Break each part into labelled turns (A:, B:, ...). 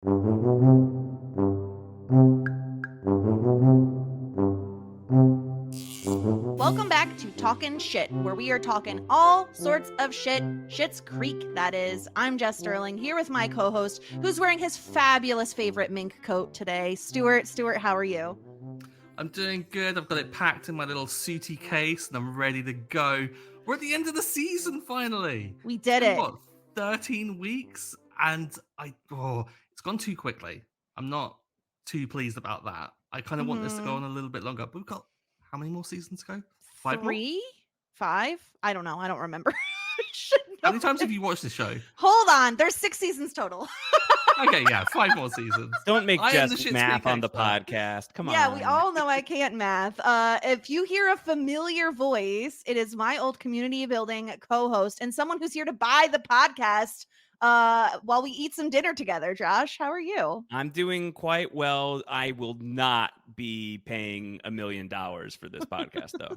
A: Welcome back to Talkin' Shit, where we are talking all sorts of shit. Schitt's Creek, that is. I'm Jess Sterling, here with my co-host, who's wearing his fabulous favorite mink coat today, Stuart. Stuart, how are you?
B: I'm doing good. I've got it packed in my little suity case, and I'm ready to go. We're at the end of the season, finally.
A: We
B: It's
A: did
B: been,
A: it.
B: what, 13 weeks? And it's gone too quickly. I'm not too pleased about that. I kind of want this to go on a little bit longer. But we've got how many more seasons to go? 5 more?
A: 3? 5? I don't know. I don't remember.
B: How many times have you watched this show?
A: Hold on. There's 6 seasons total.
B: Okay, yeah, 5 more seasons.
C: Don't make
B: I am the
C: Jess
B: Schitt's
C: math
B: Creek
C: on the
B: expert.
C: podcast. Come on.
A: Yeah, we all know I can't math. If you hear a familiar voice, it is my old community building co-host and someone who's here to buy the podcast while we eat some dinner together. Josh, how are you?
C: I'm doing quite well. I will not be paying $1 million for this podcast, though.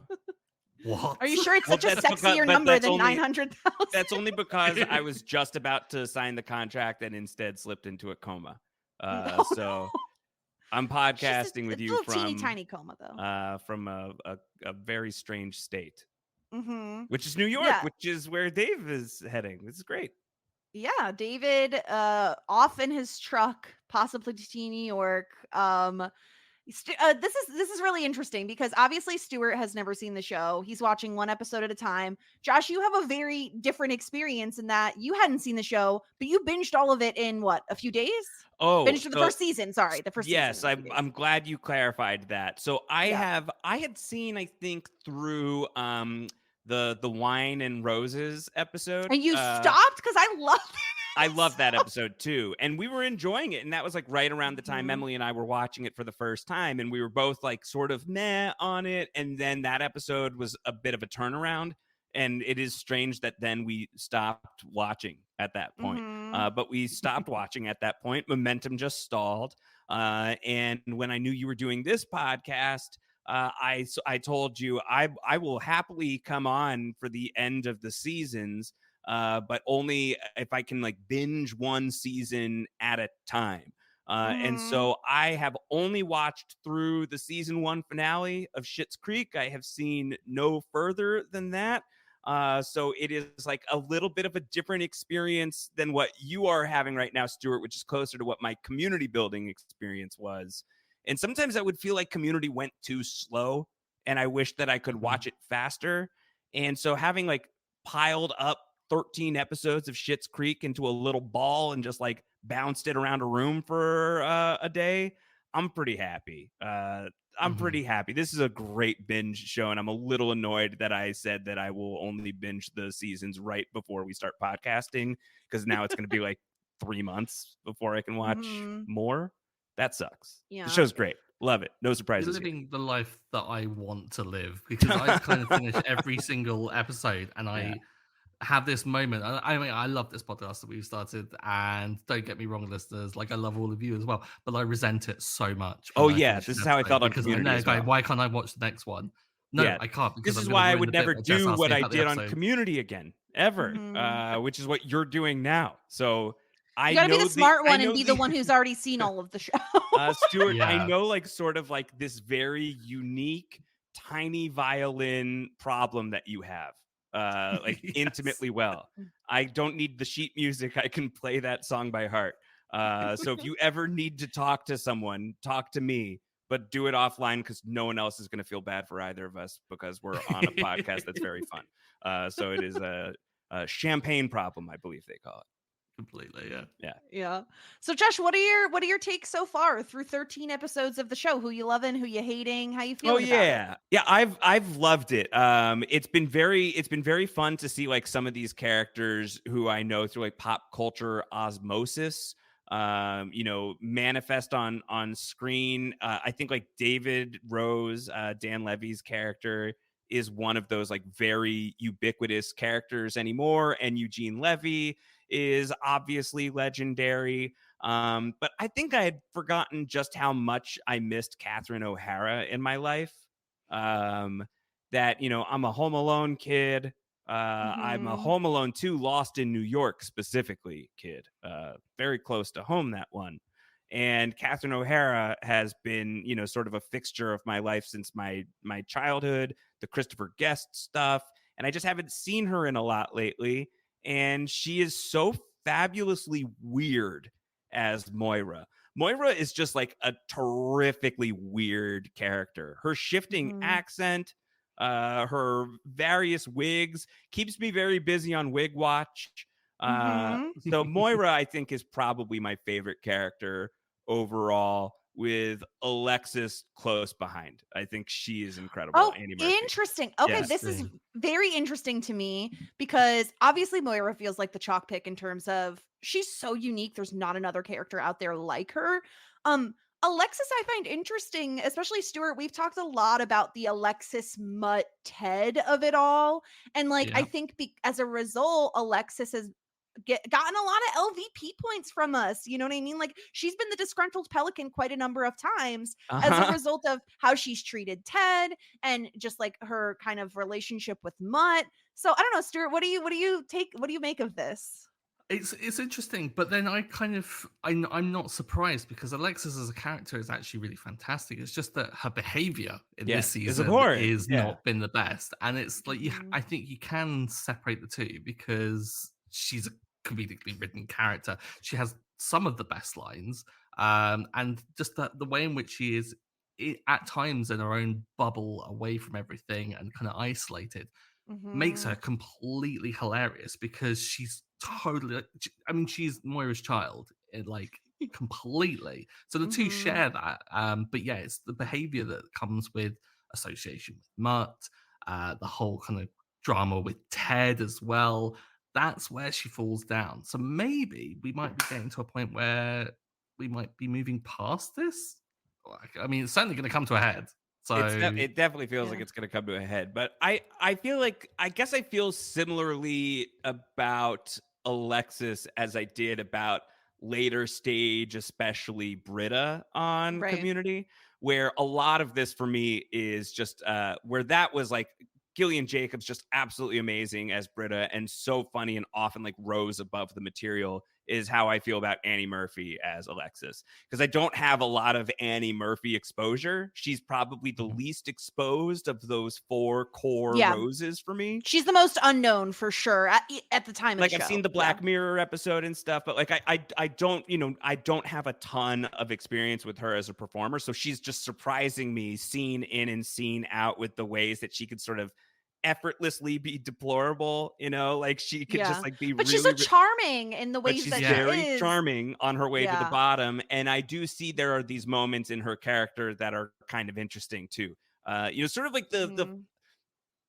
B: What?
A: Are you sure it's such a
C: that's because-
A: sexier
C: but
A: number
C: that's
A: than
C: only-
A: 900,000?
C: That's only because I was just about to sign the contract and instead slipped into a coma. So I'm podcasting with you
A: from teeny
C: from
A: tiny coma though.
C: From a very strange state,
A: Mm-hmm.
C: which is New York,
A: Yeah.
C: which is where Dave is heading. This is great.
A: Yeah, David off in his truck, possibly to New York. This is really interesting because obviously Stuart has never seen the show. He's watching one episode at a time. Josh, you have a very different experience in that you hadn't seen the show, but you binged all of it in what, a few days?
C: Oh,
A: Finished the first season. Sorry, the first
C: yes,
A: season. in a few
C: I'm
A: days.
C: glad you clarified that. So I had seen, I think, through the Wine and Roses episode.
A: And you stopped because I love it.
C: I love that episode too. And we were enjoying it. And that was like right around the time
A: Mhm.
C: Emily and I were watching it for the first time. And we were both like sort of meh on it. And then that episode was a bit of a turnaround. And it is strange that then we stopped watching at that point.
A: Mhm.
C: But we stopped watching at that point. Momentum just stalled. And when I knew you were doing this podcast, I told you I will happily come on for the end of the seasons, but only if I can like binge one season at a time. And so I have only watched through the season 1 finale of Schitt's Creek. I have seen no further than that. So it is like a little bit of a different experience than what you are having right now, Stuart, which is closer to what my community building experience was. And sometimes I would feel like Community went too slow and I wish that I could watch it faster. And so having like piled up 13 episodes of Schitt's Creek into a little ball and just like bounced it around a room for a day, I'm pretty happy. I'm pretty happy. This is a great binge show, and I'm a little annoyed that I said that I will only binge the seasons right before we start podcasting, because now it's going to be like 3 months before I can watch more. That sucks.
A: Yeah.
C: The show's great. Love it. No
B: You're
C: surprises here.
B: living the life that I want to live, because I kind of finish every single episode and I have this moment. I mean, I love this podcast that we've started, and don't get me wrong, listeners, like I love all of you as well, but I resent it so much.
C: Oh
B: when I
C: yeah,
B: finish
C: this
B: an
C: is how I
B: episode,
C: felt on
B: because
C: Community
B: I know,
C: as well.
B: why can't I watch the next one? No,
C: Yeah,
B: I can't, because
C: This
B: I'm
C: is
B: gonna
C: why I
B: ruin
C: would
B: the bit
C: never
B: where Jess
C: do
B: asked
C: what
B: me
C: I
B: about the
C: did on
B: episode.
C: Community again, ever, which is what you're doing now. So I
A: You gotta
C: know
A: be the smart
C: I
A: one
C: know
A: and be the one who's already seen all of the show.
C: Stuart, I
B: Yeah.
C: know like sort of like this very unique tiny violin problem that you have, like
B: Yes.
C: intimately well. I don't need the sheet music. I can play that song by heart. So if you ever need to talk to someone, talk to me, but do it offline, because no one else is going to feel bad for either of us, because we're on a podcast that's very fun. So it is a champagne problem, I believe they call it.
B: Completely, yeah.
A: Yeah. So Josh, what are your takes so far through 13 episodes of the show? Who you loving, who you hating, how you feeling about it?
C: Yeah, I've loved it. It's been very fun to see like some of these characters who I know through like pop culture osmosis, manifest on screen. I think like David Rose, Dan Levy's character, is one of those like very ubiquitous characters anymore, and Eugene Levy is obviously legendary. But I think I had forgotten just how much I missed Catherine O'Hara in my life. That, I'm a Home Alone kid. I'm a Home Alone 2 Lost in New York specifically kid. Very close to home, that one. And Catherine O'Hara has been, sort of a fixture of my life since my childhood, the Christopher Guest stuff, and I just haven't seen her in a lot lately. And she is so fabulously weird as Moira. Moira is just like a terrifically weird character. Her shifting accent, her various wigs keeps me very busy on Wig Watch. So Moira, I think, is probably my favorite character overall, with Alexis close behind. I think she is incredible.
A: Oh,
C: Annie Murphy.
A: interesting. Okay,
C: Yes.
A: this is very interesting to me because obviously Moira feels like the chalk pick in terms of she's so unique. There's not another character out there like her. Alexis, I find interesting, especially Stuart. We've talked a lot about the Alexis Mutt Ted of it all. And like, I think as a result, Alexis has gotten a lot of LVP points from us. You know what I mean? Like, she's been the disgruntled pelican quite a number of times as a result of how she's treated Ted and just like her kind of relationship with Mutt. So I don't know, Stuart, what do you make of this?
B: It's interesting, but then I'm not surprised because Alexis as a character is actually really fantastic. It's just that her behavior in this season is not been the best, and it's like I think you can separate the two because she's a comedically written character. She has some of the best lines, and just the way in which she is at times in her own bubble, away from everything, and kind of isolated. Makes her completely hilarious because she's totally, I mean, she's Moira's child, like completely. So the two share that. But yeah, it's the behavior that comes with association with Mutt, the whole kind of drama with Ted as well. That's where she falls down. So maybe we might be getting to a point where we might be moving past this. I mean, it's certainly going to come to a head. So
C: it definitely feels like it's going to come to a head. But I feel like, I guess I feel similarly about Alexis as I did about later stage, especially Britta on Community, where a lot of this for me is just where that was like Gillian Jacobs just absolutely amazing as Britta and so funny and often like rose above the material, is how I feel about Annie Murphy as Alexis. Because I don't have a lot of Annie Murphy exposure. She's probably the least exposed of those four core roses for me.
A: She's the most unknown for sure at the time of the show.
C: I've seen the Black Mirror episode and stuff, but like I don't, I don't have a ton of experience with her as a performer. So she's just surprising me scene in and scene out with the ways that she could sort of effortlessly be deplorable, like she could just like be,
A: but
C: really,
A: she's so charming in the ways that
C: very
A: she is.
C: charming on her way to the bottom. And I do see there are these moments in her character that are kind of interesting too. Sort of like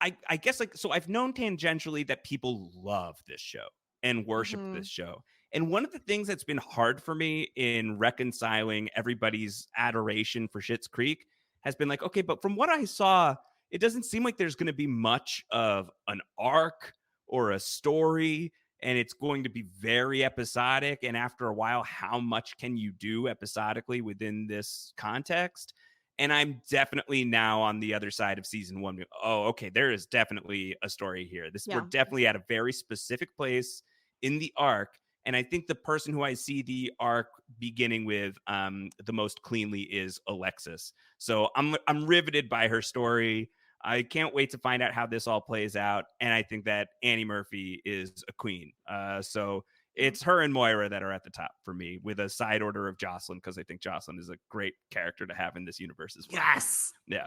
C: I guess like, so I've known tangentially that people love this show and worship this show. And one of the things that's been hard for me in reconciling everybody's adoration for Schitt's Creek has been like, okay, but from what I saw, it doesn't seem like there's going to be much of an arc or a story, and it's going to be very episodic. And after a while, how much can you do episodically within this context? And I'm definitely now on the other side of season one. Oh, okay, there is definitely a story here. We're definitely at a very specific place in the arc. And I think the person who I see the arc beginning with the most cleanly is Alexis. So I'm riveted by her story. I can't wait to find out how this all plays out. And I think that Annie Murphy is a queen. So it's her and Moira that are at the top for me, with a side order of Jocelyn, because I think Jocelyn is a great character to have in this universe as well.
B: Yes.
C: Yeah.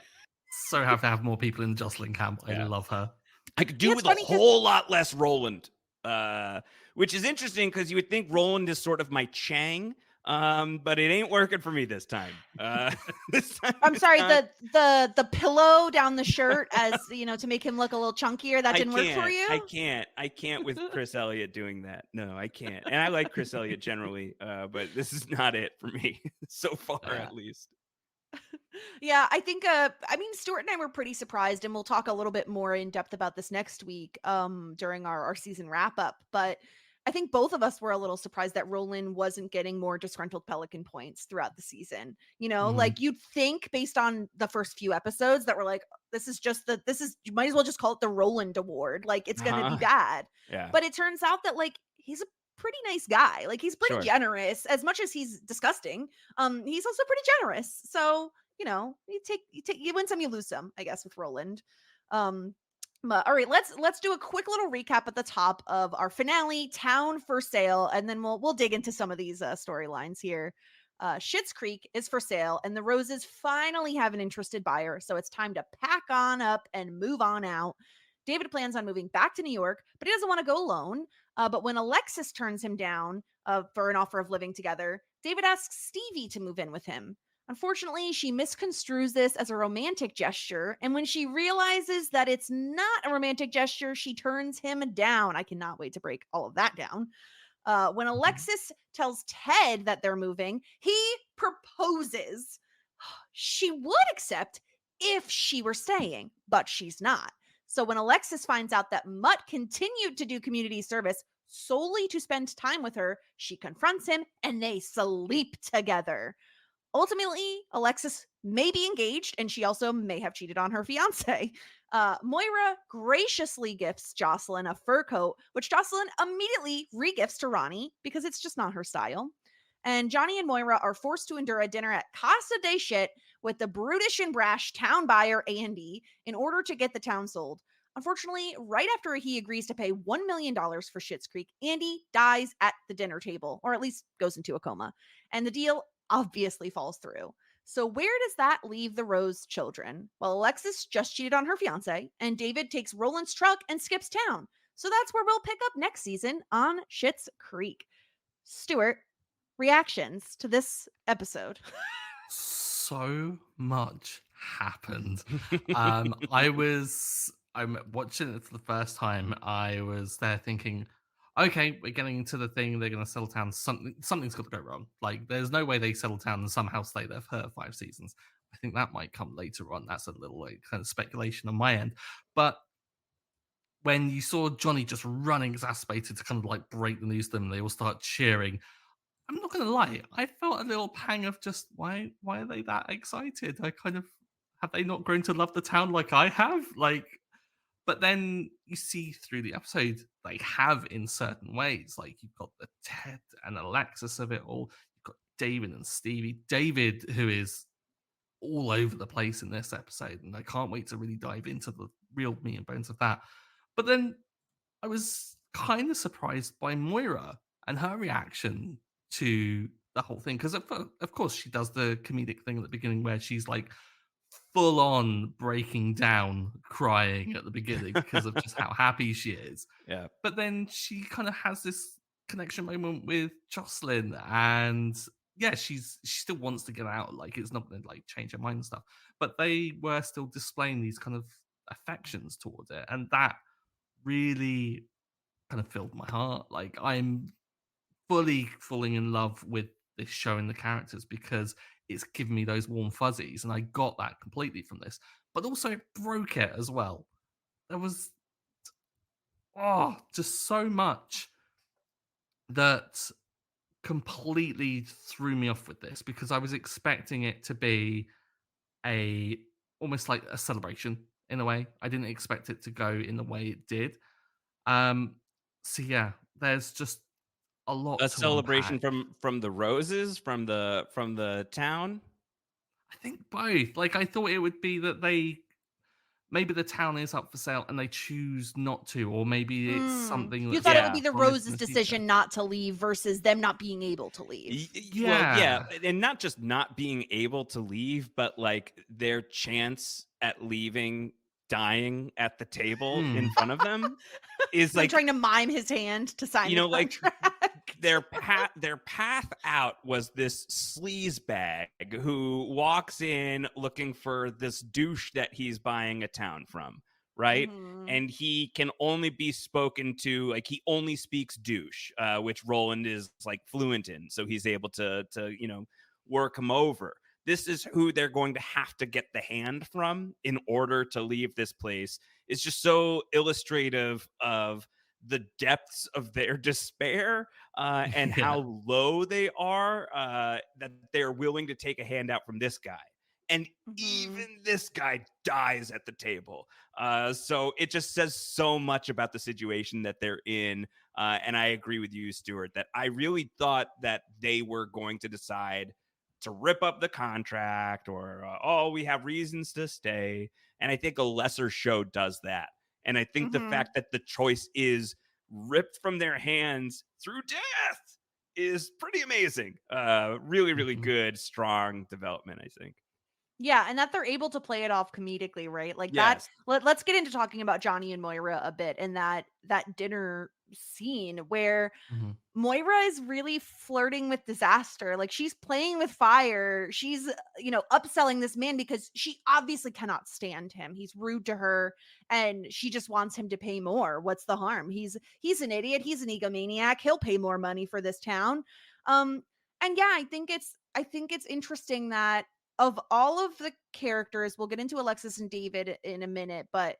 B: So happy to have more people in Jocelyn camp. I love her.
C: I could do with a whole lot less Roland, which is interesting because you would think Roland is sort of my Chang. But it ain't working for me this time.
A: I'm sorry, the pillow down the shirt, as to make him look a little chunkier, that didn't work for you?
C: I can't with Chris Elliott doing that. No, I can't. And I like Chris Elliott generally, but this is not it for me so far, at least.
A: Yeah, I think Stuart and I were pretty surprised, and we'll talk a little bit more in depth about this next week during our season wrap up, but I think both of us were a little surprised that Roland wasn't getting more disgruntled pelican points throughout the season. Like you'd think based on the first few episodes that we're like, you might as well just call it the Roland Award. Like it's going to be bad.
C: Yeah.
A: But it turns out that like he's a pretty nice guy. Like, he's pretty
C: Sure.
A: generous. As much as he's disgusting, he's also pretty generous. So, you know, you win some, you lose some, I guess, with Roland. But, all right, let's do a quick little recap at the top of our finale, Town for Sale, and then we'll dig into some of these storylines here. Schitt's Creek is for sale, and the Roses finally have an interested buyer, so it's time to pack on up and move on out. David plans on moving back to New York, but he doesn't want to go alone. But when Alexis turns him down for an offer of living together, David asks Stevie to move in with him. Unfortunately, she misconstrues this as a romantic gesture, and when she realizes that it's not a romantic gesture, she turns him down. I cannot wait to break all of that down. When Alexis tells Ted that they're moving, he proposes. She would accept if she were staying, but she's not. So when Alexis finds out that Mutt continued to do community service solely to spend time with her, she confronts him and they sleep together. Ultimately, Alexis may be engaged, and she also may have cheated on her fiance. Moira graciously gifts Jocelyn a fur coat, which Jocelyn immediately regifts to Ronnie because it's just not her style. And Johnny and Moira are forced to endure a dinner at Casa de Schitt with the brutish and brash town buyer Andy in order to get the town sold. Unfortunately, right after he agrees to pay $1 million for Schitt's Creek, Andy dies at the dinner table, or at least goes into a coma. And the deal obviously falls through. So where does that leave the Rose children? Well, Alexis just cheated on her fiance, and David takes Roland's truck and skips town. So that's where we'll pick up next season on Schitt's Creek. Stuart, reactions to this episode?
B: So much happened. I'm watching it for the first time. I was there thinking, okay, we're getting into the thing. They're going to settle down. Something's got to go wrong. Like, there's no way they settle down and somehow stay there for 5 seasons. I think that might come later on. That's a little like kind of speculation on my end. But when you saw Johnny just running exasperated to kind of like break the news to them, they all start cheering. I'm not gonna lie, I felt a little pang of just why are they that excited? I kind of have they not grown to love the town like I have? Like, but then you see through the episode they have in certain ways. Like, you've got the Ted and Alexis of it all. You've got David and Stevie. David, who is all over the place in this episode, and I can't wait to really dive into the real meat and bones of that. But then I was kind of surprised by Moira and her reaction to the whole thing, because of course she does the comedic thing at the beginning where she's like full on breaking down crying at the beginning because of just how happy she is.
C: Yeah.
B: But then she kind of has this connection moment with Jocelyn, and yeah, she still wants to get out. Like, it's not going to like change her mind and stuff, but they were still displaying these kind of affections towards it, and that really kind of filled my heart. Like, I'm fully falling in love with this show and the characters because it's given me those warm fuzzies, and I got that completely from this. But also, it broke it as well. There was just so much that completely threw me off with this, because I was expecting it to be almost like a celebration in a way. I didn't expect it to go in the way it did. So yeah, there's just a lot
C: A
B: to
C: celebration
B: unpack.
C: from the Roses, from the town.
B: I think both. Like, I thought it would be that maybe the town is up for sale and they choose not to, or maybe it's something
A: You
B: that's
A: thought it
B: like
A: would be the
B: promised in
A: Rose's
B: the future.
A: decision not to leave versus them not being able to leave.
C: Well, yeah,
B: Yeah.
C: and not just not being able to leave, but like their chance at leaving, dying at the table in front of them is
A: Them
C: like,
A: trying to mime his hand to sign
C: you
A: the
C: know, like
A: contract.
C: their path out was this sleaze bag who walks in looking for this douche that he's buying a town from, right?
A: Mhm.
C: And he can only be spoken to, like, he only speaks douche, which Roland is like fluent in, so he's able to work him over. This is who they're going to have to get the hand from in order to leave this place. It's just so illustrative of the depths of their despair, and
B: Yeah.
C: how low they are, that they're willing to take a handout from this guy. And even this guy dies at the table. So it just says so much about the situation that they're in. And I agree with you, Stuart, that I really thought that they were going to decide to rip up the contract or, oh, we have reasons to stay. And I think a lesser show does that. And I think the fact that the choice is ripped from their hands through death is pretty amazing. Really, really good, strong development, I think.
A: Yeah, and that they're able to play it off comedically, right? Like that.
C: Yes.
A: Let's get into talking about Johnny and Moira a bit in that dinner scene where
B: Mhm.
A: Moira is really flirting with disaster. Like she's playing with fire. She's, upselling this man because she obviously cannot stand him. He's rude to her and she just wants him to pay more. What's the harm? He's an idiot. He's an egomaniac. He'll pay more money for this town. Um and yeah, I think it's interesting that of all of the characters, we'll get into Alexis and David in a minute, but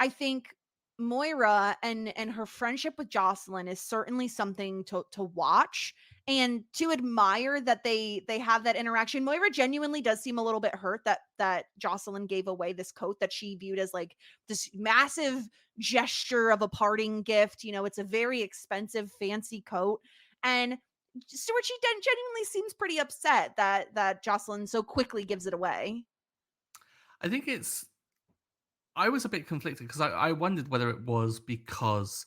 A: I think Moira and her friendship with Jocelyn is certainly something to watch and to admire that they have that interaction. Moira genuinely does seem a little bit hurt that Jocelyn gave away this coat that she viewed as like this massive gesture of a parting gift. It's a very expensive, fancy coat. And Stuart, she genuinely seems pretty upset that Jocelyn so quickly gives it away.
B: I think I was a bit conflicted because I wondered whether it was because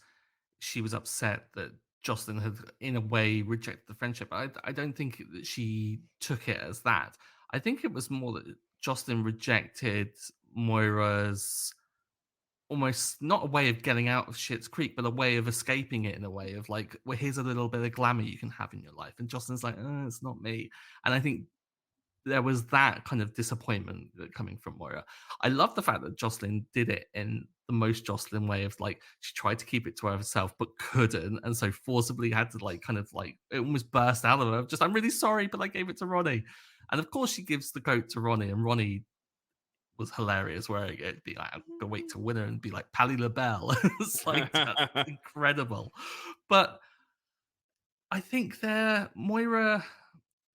B: she was upset that Jocelyn had, in a way, rejected the friendship. I don't think that she took it as that. I think it was more that Jocelyn rejected Moira's almost not a way of getting out of Schitt's Creek, but a way of escaping it in a way of like, well, here's a little bit of glamour you can have in your life. And Jocelyn's like, it's not me. And I think there was that kind of disappointment coming from Moira. I love the fact that Jocelyn did it in the most Jocelyn way of like she tried to keep it to herself but couldn't, and so forcibly had to like kind of like it almost burst out of her. Just I'm really sorry, but I gave it to Ronnie, and of course she gives the coat to Ronnie, and Ronnie was hilarious wearing it. Be like, I'm gonna wait to win her and be like Pally LaBelle. It's like that's incredible, but I think there Moira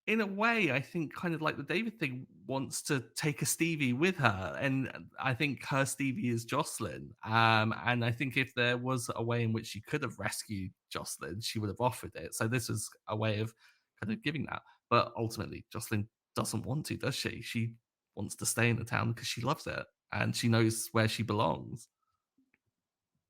B: in a way, I think kind of like the David thing wants to take a Stevie with her, and I think her Stevie is Jocelyn. And I think if there was a way in which she could have rescued Jocelyn, she would have offered it. So this was a way of kind of giving that. But ultimately, Jocelyn doesn't want to, does she? She wants to stay in the town because she loves it and she knows where she belongs.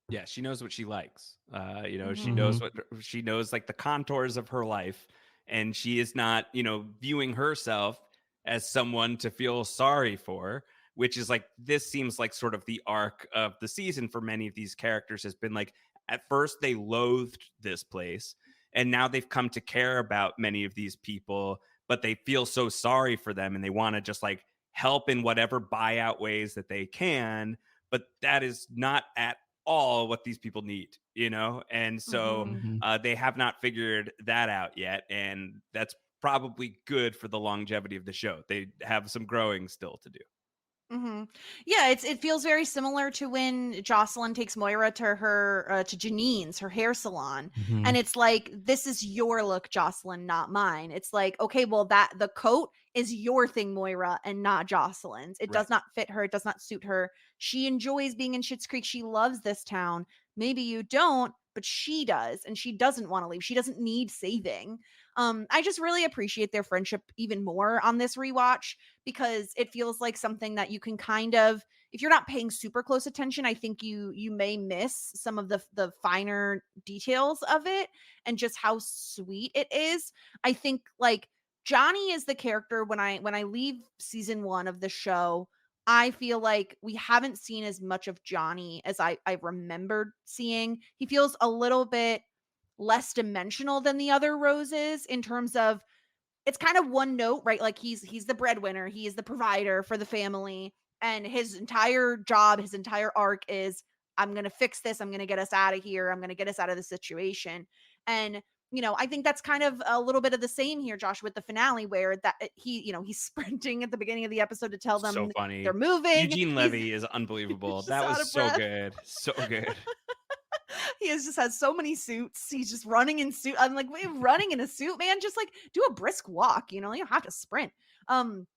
C: Yeah, she knows what she likes. She knows
B: Mhm.
C: what she knows, like the contours of her life, and she is not, viewing herself as someone to feel sorry for. Which is like this seems like sort of the arc of the season for many of these characters has been like at first they loathed this place, and now they've come to care about many of these people, but they feel so sorry for them and they want to just like help in whatever buyout ways that they can. But that is not at all what these people need. And so
A: Mhm.
B: Mhm.
C: they have not figured that out yet. And that's probably good for the longevity of the show. They have some growing still to do.
A: Mhm. Yeah, it feels very similar to when Jocelyn takes Moira to her to Janine's, her hair salon. And
B: Mhm.
A: it's like, this is your look, Jocelyn, not mine. It's like, okay, well, that the coat is your thing, Moira, and not Jocelyn's. It
C: Right.
A: does not fit her, it does not suit her. She enjoys being in Schitt's Creek. She loves this town. Maybe you don't, but she does, and she doesn't want to leave. She doesn't need saving. I just really appreciate their friendship even more on this rewatch because it feels like something that you can kind of, if you're not paying super close attention, I think you may miss some of the finer details of it and just how sweet it is. I think like Johnny is the character when I leave season 1 of the show, I feel like we haven't seen as much of Johnny as I remembered seeing. He feels a little bit less dimensional than the other roses in terms of it's kind of one note, right? Like he's the breadwinner, he is the provider for the family, and his entire job, his entire arc is I'm going to fix this, I'm going to get us out of here, I'm going to get us out of the situation. And I think that's kind of a little bit of the same here, Josh, with the finale where that he's sprinting at the beginning of the episode to tell
C: So
A: them they're
C: funny.
A: moving.
C: Eugene
A: He's
C: Levy is unbelievable.
A: just
C: That
A: out
C: was
A: of
C: so
A: breath.
C: good. So good.
A: Just has so many suits. He's just running in suit. I'm like, wait, running in a suit, man. Just like do a brisk walk. You don't have to sprint. Um,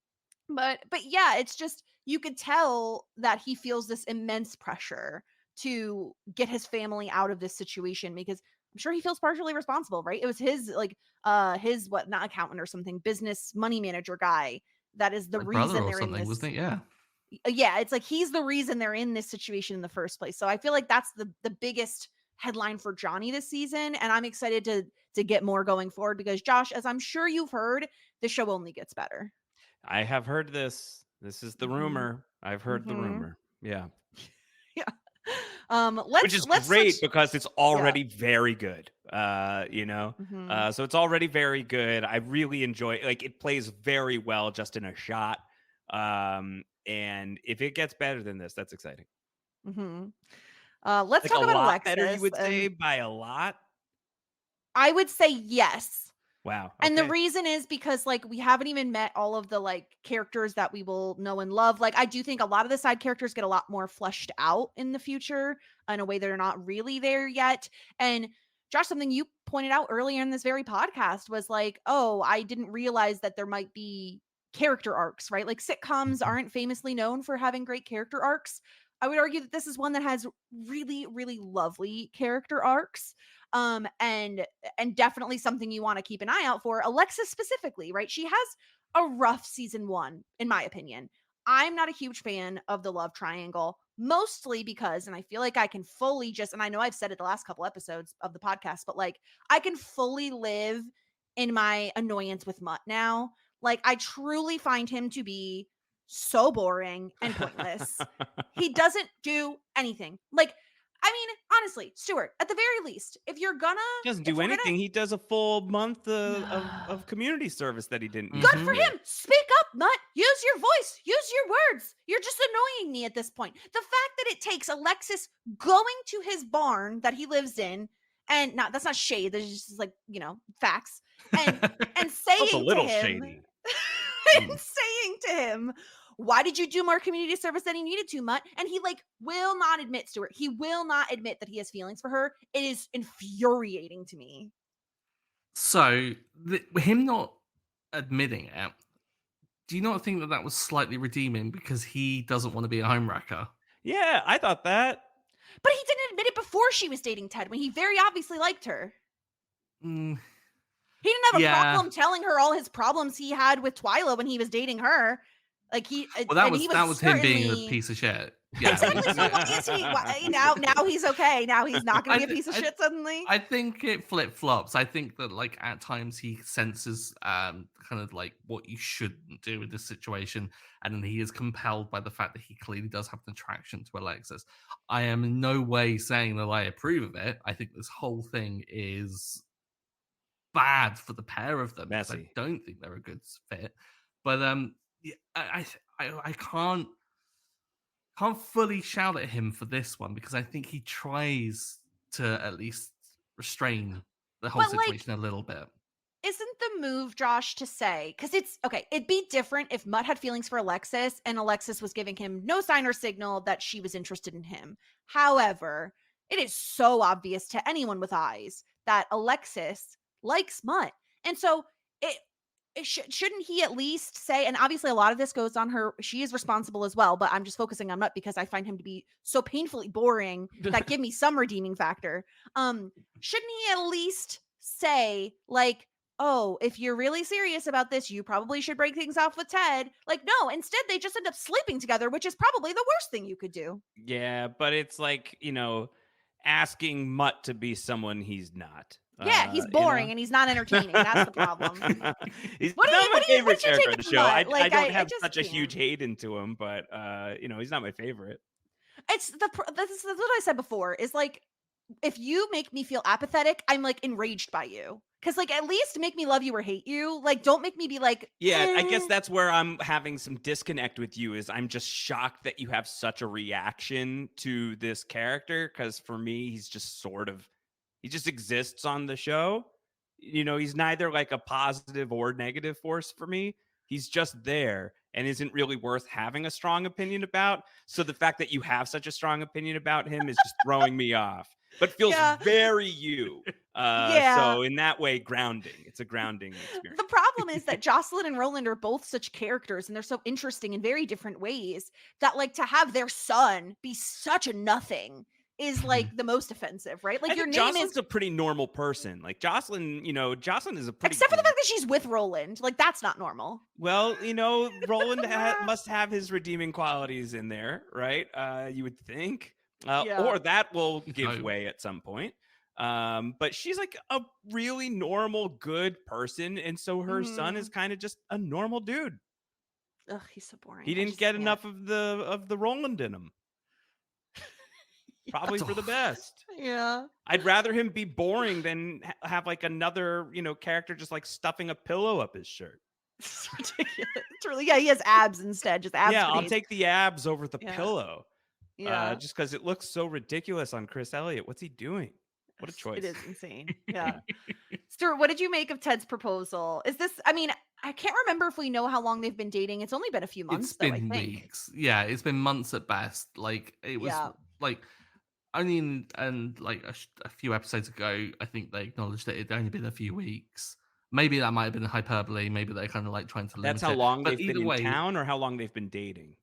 A: But yeah, it's just you could tell that he feels this immense pressure to get his family out of this situation because I'm sure he feels partially responsible, right? It was his his what, not accountant or something, business money manager guy that is the
B: Like brother
A: reason
B: or
A: they're in
B: something,
A: this.
B: wasn't it? Yeah.
A: Yeah, it's like he's the reason they're in this situation in the first place. So I feel like that's the biggest headline for Johnny this season, and I'm excited to get more going forward because Josh, as I'm sure you've heard, the show only gets better.
C: I have heard this. This is the
A: Mhm.
C: rumor. I've heard the
A: Mhm.
C: rumor. Yeah.
A: Yeah.
C: Which is
A: Let's
C: great
A: switch.
C: because it's
A: Yeah.
C: already very good.
A: Mhm.
C: So it's already very good. I really enjoy like it plays very well just in a shot. And if it gets better than this, that's exciting.
A: Mhm. Let's
C: Like a
A: talk about
C: lot better, you
A: Alexis,
C: would say,
A: and
C: by a lot.
A: I would say yes.
C: Wow.
A: And the
C: Okay.
A: reason is because, like, we haven't even met all of the, like, characters that we will know and love. Like, I do think a lot of the side characters get a lot more fleshed out in the future in a way they're not really there yet. And Josh, something you pointed out earlier in this very podcast was like, "Oh, I didn't realize that there might be character arcs," right? Like, sitcoms
B: Mhm.
A: aren't famously known for having great character arcs. I would argue that this is one that has really, really lovely character arcs. And definitely something you want to keep an eye out for. Alexis specifically, right? She has a rough season 1 in my opinion. I'm not a huge fan of the love triangle, mostly because, and I feel like I can fully just, and I know I've said it the last couple episodes of the podcast, but like I can fully live in my annoyance with Mutt now. Like I truly find him to be so boring and pointless. He doesn't do anything. Like, I mean, honestly, Stuart, at the very least,
C: Doesn't
A: if
C: do
A: we're
C: anything. He does a full month
A: gonna
C: of community service that he didn't need
A: good
C: to
A: for
B: Mhm.
C: do.
A: him. Speak up, Mutt. Use your voice. Use your words. You're just annoying me at this point. The fact that it takes Alexis going to his barn that he lives in, and not that's not shade, that's just like, facts. And
C: That's a
A: saying to
C: little
A: him,
C: shady.
A: and saying to him, why did you do more community service than you needed to, Mutt? And he like will not admit, Stuart. He will not admit that he has feelings for her. It is infuriating to me.
B: So him not admitting it, do you not think that that was slightly redeeming because he doesn't want to be a homewrecker?
C: Yeah, I thought that.
A: But he didn't admit it before she was dating Ted when he very obviously liked her.
B: Mm,
A: He didn't have a
B: yeah.
A: problem telling her all his problems he had with Twyla when he was dating her. Like
B: Well, that
A: and
B: was
A: he was
B: him being a
A: certainly
B: piece of shit. Yeah.
A: exactly. So why is he? Now he's okay. Now he's not going
B: I,
A: to be a
B: th-
A: piece of
B: I
A: shit suddenly.
B: I think it flip flops. I think that like at times he senses kind of like what you shouldn't do in this situation, and then he is compelled by the fact that he clearly does have an attraction to Alexis. I am in no way saying that I approve of it. I think this whole thing is bad for the pair of them because I
C: Messy.
B: don't think they're a good fit. But yeah, I can't fully shout at him for this one because I think he tries to at least restrain the whole
A: But like,
B: situation a little bit.
A: isn't the move, Josh, to say, because it's okay, it'd be different if Mutt had feelings for Alexis and Alexis was giving him no sign or signal that she was interested in him. However, it is so obvious to anyone with eyes that Alexis likes Mutt. And so it, shouldn't he at least say, and obviously a lot of this goes on her, she is responsible as well, but I'm just focusing on Mutt because I find him to be so painfully boring that give me some redeeming factor. Shouldn't he at least say, like, oh, if you're really serious about this, you probably should break things off with Ted. Like, no, instead they just end up sleeping together, which is probably the worst thing you could do.
C: Yeah, but it's like, asking Mutt to be someone he's not.
A: Yeah, he's boring and he's not entertaining. That's the problem.
C: He's
A: What
C: not my
A: what's
C: favorite
A: your
C: character
A: take
C: on the
A: on
C: show. I,
A: Mutt?
C: I
A: Like,
C: don't
A: I
C: have
A: just
C: such a huge
A: can't.
C: hate into him, but he's not my favorite.
A: It's that's what I said before. Is like, if you make me feel apathetic, I'm like enraged by you. Cause like at least make me love you or hate you. Like don't make me be like,
C: Yeah, I guess
A: eh.
C: that's where I'm having some disconnect with you is I'm just shocked that you have such a reaction to this character because for me he's just he just exists on the show. He's neither like a positive or negative force for me. He's just there and isn't really worth having a strong opinion about. So the fact that you have such a strong opinion about him is just throwing me off. but feels
A: Yeah.
C: very you.
A: Yeah.
C: So in that way, grounding. It's a grounding experience.
A: The problem is that Jocelyn and Roland are both such characters and they're so interesting in very different ways that like to have their son be such a nothing is like the most offensive, right? Like
C: I
A: your
C: think
A: name
C: Jocelyn's
A: is
C: a pretty normal person. Like Jocelyn, Jocelyn is a pretty
A: except for the fact that she's with Roland. Like that's not normal.
C: well, Roland must have his redeeming qualities in there, right? You would think,
A: Yeah.
C: or that will give
B: No.
C: way at some point. But she's like a really normal, good person, and so her son is kind of just a normal dude.
A: Ugh, he's so boring.
C: He
A: I
C: didn't
A: just
C: get
A: can't.
C: enough of the Roland in him. Probably for the best.
A: Yeah.
C: I'd rather him be boring than have like another, character just like stuffing a pillow up his shirt.
A: It's ridiculous. It's really, yeah, he has abs instead. Just abs.
C: Yeah,
A: for
C: I'll
A: days.
C: take the abs over the
A: Yeah.
C: pillow.
A: Yeah.
C: Just because it looks so ridiculous on Chris Elliott. What's he doing? What a choice.
A: It is insane. Yeah. Stuart, what did you make of Ted's proposal? Is this, I mean, I can't remember if we know how long they've been dating. It's only been a few months,
B: It's
A: though, I
B: been
A: think.
B: weeks. Yeah, it's been months at best. Like it was
A: Yeah.
B: like only and like a few episodes ago, I think they acknowledged that it'd only been a few weeks. Maybe that might have been hyperbole. Maybe they're kind of like trying to limit
C: That's how
B: it.
C: long
B: But
C: they've been
B: either
C: in
B: way,
C: town or how long they've been dating?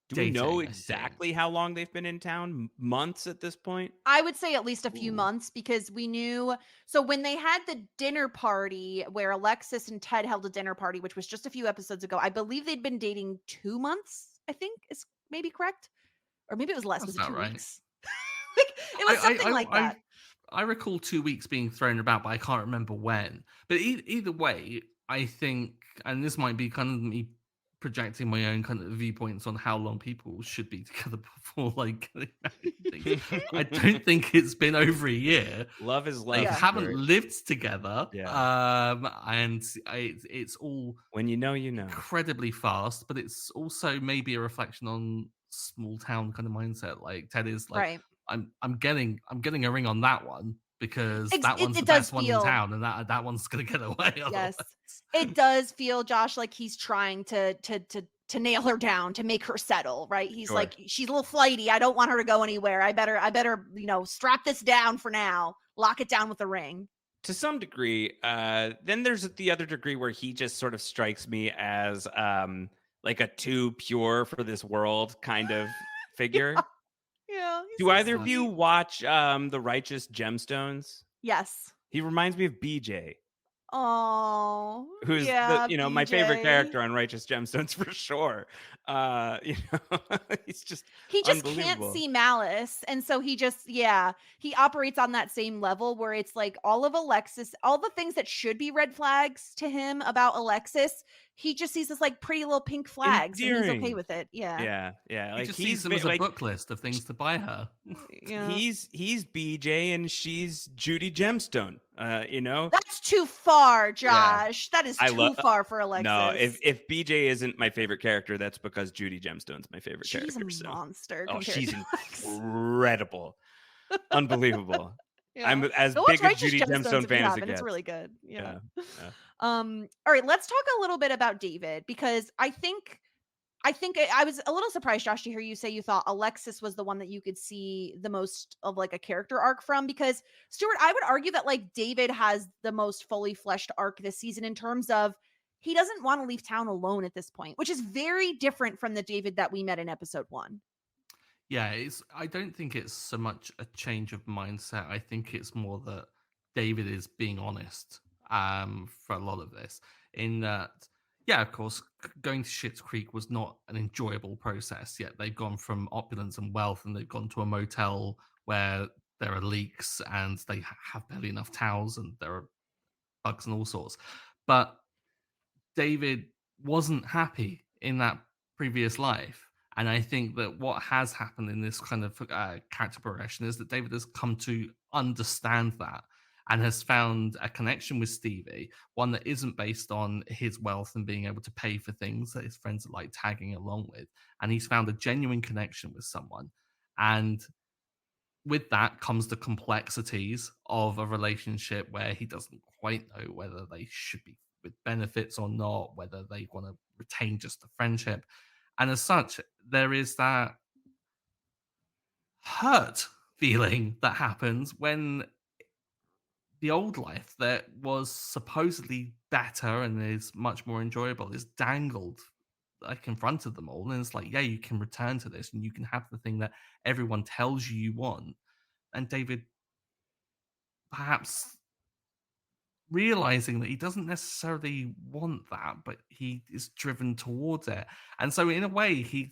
C: Do we know
B: dating, I think.
C: exactly how long they've been in town? Months at this point?
A: I would say at least a few
C: Ooh.
A: months because we knew. So when they had the dinner party where Alexis and Ted held a dinner party, which was just a few episodes ago, I believe they'd been dating 2 months, I think is maybe correct. Or maybe it was less.
B: That's
A: Was it
B: about
A: 2
B: right.
A: weeks? Like, it was something like that.
B: I recall 2 weeks being thrown about, but I can't remember when. But either way, I think, and this might be kind of me projecting my own kind of viewpoints on how long people should be together before like getting married. I don't think it's been over a year.
C: Love is love.
B: They
A: Yeah.
B: haven't
C: Stuart.
B: lived together.
C: Yeah.
B: And it's all
C: When you know, you know.
B: incredibly fast, but it's also maybe a reflection on small town kind of mindset. Like Ted is like,
A: Right.
B: I'm getting a ring on that one because
A: Ex-
B: that
A: it-
B: one's
A: it
B: the
A: does
B: best one in
A: feel-
B: town, and that one's gonna get away.
A: Yes.
B: Otherwise.
A: It does feel, Josh, like he's trying to nail her down, to make her settle, right? He's
C: Sure.
A: like, she's a little flighty. I don't want her to go anywhere. I better, strap this down for now. Lock it down with a ring.
C: To some degree. Then there's the other degree where he just sort of strikes me as like a too pure for this world kind of figure.
A: Yeah.
C: Do either of you watch The Righteous Gemstones?
A: Yes.
C: He reminds me of BJ,
A: Oh,
C: who's
A: yeah,
C: my favorite
A: BJ.
C: character on Righteous Gemstones for sure. He's just
A: He just can't
C: unbelievable.
A: see malice. And so he operates on that same level where it's like all of Alexis, all the things that should be red flags to him about Alexis, he just sees as like pretty little pink flags and he's okay
C: Endearing.
A: with it. Yeah.
C: Yeah.
B: He
C: Like
B: just sees them as a book list of things to buy her.
A: Yeah.
C: he's BJ and she's Judy Gemstone.
A: That's too far, Josh. That is
C: I
A: too
C: love-
A: far for Alexis.
C: No, if BJ isn't my favorite character, that's because Judy Gemstone's my favorite
A: she's
C: character.
A: a
C: So.
A: monster.
C: Oh,
A: compared
C: she's
A: to Alexis.
C: incredible. Unbelievable.
A: Yeah.
C: I'm as
A: Go watch
C: big a
A: Righteous
C: Judy
A: Gemstones
C: Gemstone
A: if you
C: fan as it
A: haven't. It's
C: gets.
A: really good. Yeah.
C: Yeah.
A: All right, let's talk a little bit about David because I think I was a little surprised, Josh, to hear you say you thought Alexis was the one that you could see the most of like a character arc from, because Stuart, I would argue that like David has the most fully fleshed arc this season in terms of he doesn't want to leave town alone at this point, which is very different from the David that we met in episode 1.
B: Yeah, I don't think it's so much a change of mindset. I think it's more that David is being honest for a lot of this. In that, yeah, of course, going to Schitt's Creek was not an enjoyable process. Yet they've gone from opulence and wealth, and they've gone to a motel where there are leaks and they have barely enough towels, and there are bugs and all sorts. But David wasn't happy in that previous life. And I think that what has happened in this kind of character progression is that David has come to understand that and has found a connection with Stevie, one that isn't based on his wealth and being able to pay for things that his friends are like tagging along with. And he's found a genuine connection with someone. And with that comes the complexities of a relationship where he doesn't quite know whether they should be with benefits or not, whether they want to retain just the friendship. And as such, there is that hurt feeling that happens when the old life that was supposedly better and is much more enjoyable is dangled like in front of them all. And it's like, yeah, you can return to this and you can have the thing that everyone tells you you want. And David perhaps realizing that he doesn't necessarily want that, but he is driven towards it. And so in a way, he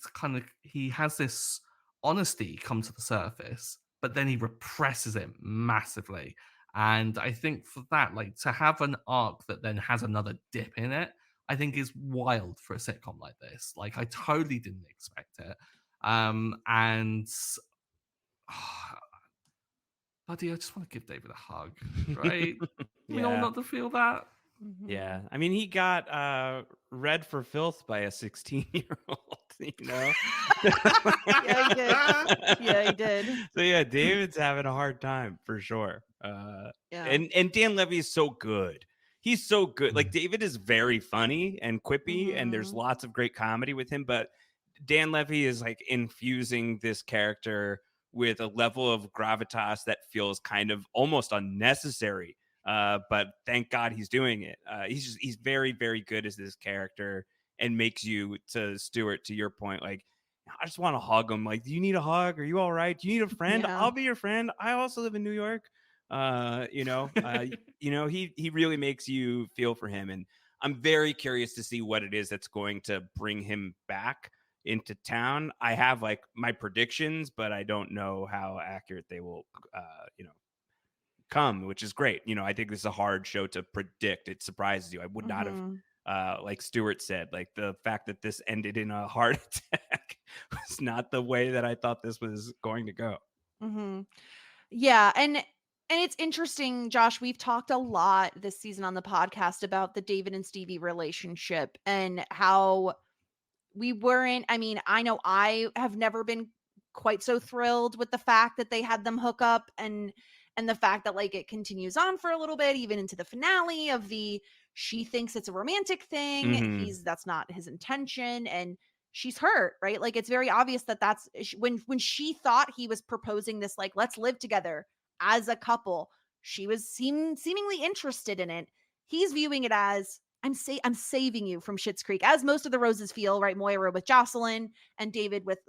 B: has this honesty come to the surface, but then he represses it massively. And I think for that, like to have an arc that then has another dip in it, I think is wild for a sitcom like this. Like I totally didn't expect it. And buddy, I just want to give David a hug, right? We all
C: Yeah.
B: not to feel that.
C: Yeah. I mean, he got read for filth by a 16-year-old, you know?
A: Yeah, he did. Yeah, he did.
C: So yeah, David's having a hard time for sure.
A: Yeah.
C: And Dan Levy is so good. He's so good. Like David is very funny and quippy, and there's
A: Mhm.
C: lots of great comedy with him, but Dan Levy is like infusing this character with a level of gravitas that feels kind of almost unnecessary. But thank God he's doing it. He's very, very good as this character and makes you, to Stuart, to your point, like I just want to hug him. Like, do you need a hug? Are you all right? Do you need a friend?
A: Yeah.
C: I'll be your friend. I also live in New York. He really makes you feel for him, and I'm very curious to see what it is that's going to bring him back into town. I have like my predictions, but I don't know how accurate they will, come, which is great. I think this is a hard show to predict. It surprises you. I would not have,
A: Mhm.
C: like Stuart said, like the fact that this ended in a heart attack was not the way that I thought this was going to go.
A: Mhm. Yeah, and it's interesting, Josh, we've talked a lot this season on the podcast about the David and Stevie relationship and how we weren't I mean, I know I have never been quite so thrilled with the fact that they had them hook up and the fact that like it continues on for a little bit even into the finale of the she thinks it's a romantic thing,
C: Mm-hmm.
A: that's not his intention and she's hurt, right? Like it's very obvious that that's when she thought he was proposing this like let's live together as a couple, she was seemingly interested in it. He's viewing it as I'm saving you from Schitt's Creek, as most of the roses feel, right? Moira with Jocelyn and David with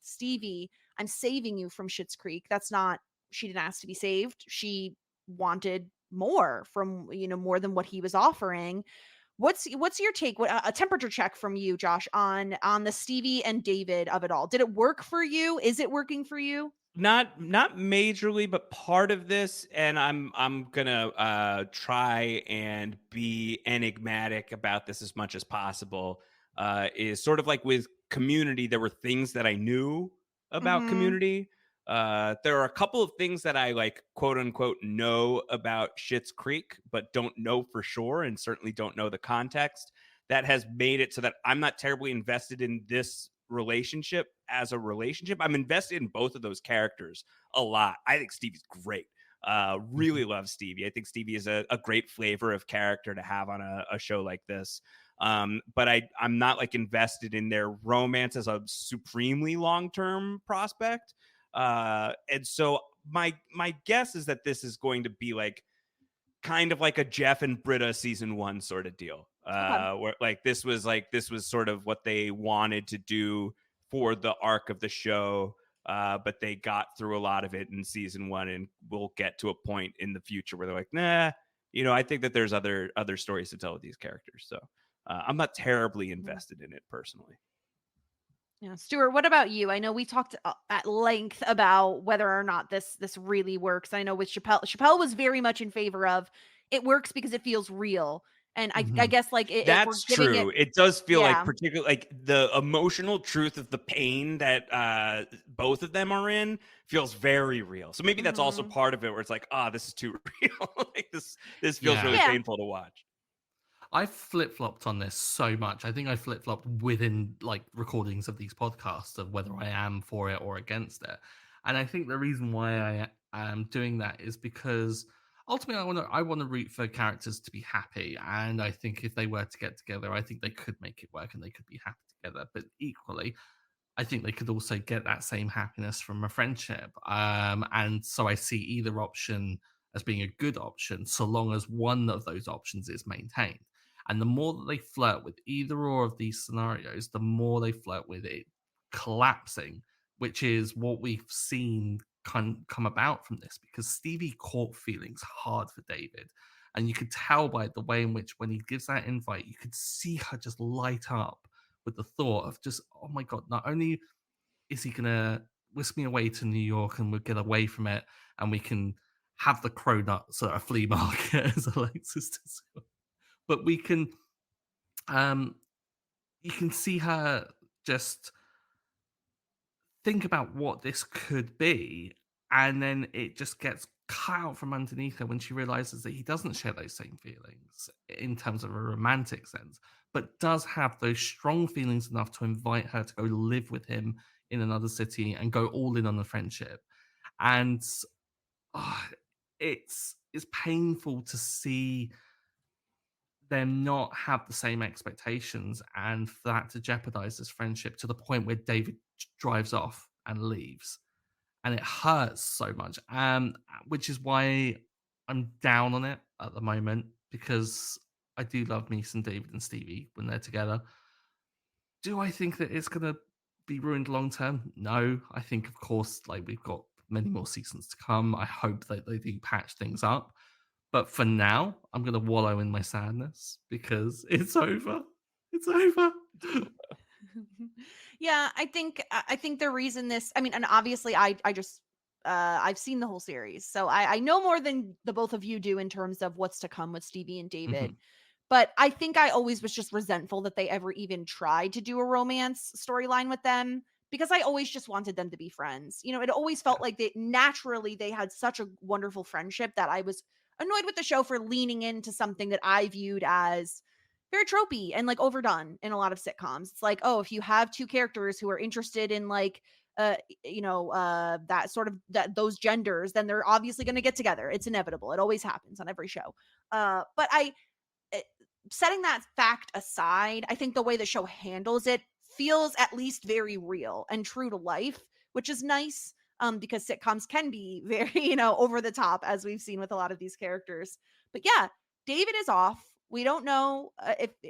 A: Stevie. I'm saving you from Schitt's Creek. That's not she didn't ask to be saved. She wanted more from more than what he was offering. What's your take? What a temperature check from you, Josh, on the Stevie and David of it all? Did it work for you? Is it working for you?
C: Not majorly, but part of this, and I'm gonna try and be enigmatic about this as much as possible, is sort of like with Community. There were things that I knew about
A: Mm-hmm.
C: Community. There are a couple of things that I like, quote unquote, know about Schitt's Creek, but don't know for sure, and certainly don't know the context. That has made it so that I'm not terribly invested in this relationship as a relationship. I'm invested in both of those characters a lot. I think Stevie's great. Really love Stevie. I think Stevie is a great flavor of character to have on a show like this. But I'm not like invested in their romance as a supremely long-term prospect. And so my guess is that this is going to be like kind of like a Jeff and Britta season 1 sort of deal.
A: Okay.
C: Where this was sort of what they wanted to do for the arc of the show. But they got through a lot of it in season 1, and we'll get to a point in the future where they're like, nah, I think that there's other stories to tell with these characters. So I'm not terribly
A: Mhm.
C: invested in it personally.
A: Yeah, Stuart, what about you? I know we talked at length about whether or not this really works. I know with Chappelle was very much in favor of it works because it feels real, and I
B: Mhm.
A: guess like if we're
C: That's
A: giving it,
C: true. It does feel like
A: yeah,
C: particularly like the emotional truth of the pain that both of them are in feels very real. So maybe that's also
A: hmm
C: part of it where it's like, this is too real. Like this feels really
B: Yeah.
A: yeah,
C: painful to watch.
B: I flip flopped on this so much. I think I flip flopped within like recordings of these podcasts of whether I am for it or against it. And I think the reason why I am doing that is because ultimately I want to root for characters to be happy. And I think if they were to get together, I think they could make it work and they could be happy together. But equally, I think they could also get that same happiness from a friendship. And so I see either option as being a good option, so long as one of those options is maintained. And the more that they flirt with either or of these scenarios, the more they flirt with it collapsing, which is what we've seen come about from this, because Stevie caught feelings hard for David. And you could tell by the way in which, when he gives that invite, you could see her just light up with the thought of just, oh my God, not only is he going to whisk me away to New York and we'll get away from it and we can have the cronuts at a flea market, as Alexis described, but we can, you can see her just think about what this could be, and then it just gets cut out from underneath her when she realizes that he doesn't share those same feelings in terms of a romantic sense, but does have those strong feelings enough to invite her to go live with him in another city and go all in on the friendship. And ah, it's painful to see them not have the same expectations and for that to jeopardize this friendship to the point where David drives off and leaves. And it hurts so much. Which is why I'm down on it at the moment, because I do love me some David and Stevie when they're together. Do I think that it's gonna be ruined long term? No. I think, of course, like, we've got many more seasons to come. I hope that they do patch things up. But for now, I'm gonna wallow in my sadness because it's over. It's over.
A: Yeah, I think the reason this, I mean, and obviously I just I've seen the whole series, so I know more than the both of you do in terms of what's to come with Stevie and David.
B: Mhm.
A: But I think I always was just resentful that they ever even tried to do a romance storyline with them, because I always just wanted them to be friends. You know, it always felt like they had such a wonderful friendship that I was annoyed with the show for leaning into something that I viewed as very tropey and like overdone in a lot of sitcoms. It's like, oh, if you have two characters who are interested in like that sort of that those genders, then they're obviously going to get together. It's inevitable. It always happens on every show. But setting that fact aside, I think the way the show handles it feels at least very real and true to life, which is nice. Because sitcoms can be very, over the top, as we've seen with a lot of these characters. But yeah, David is off. We don't know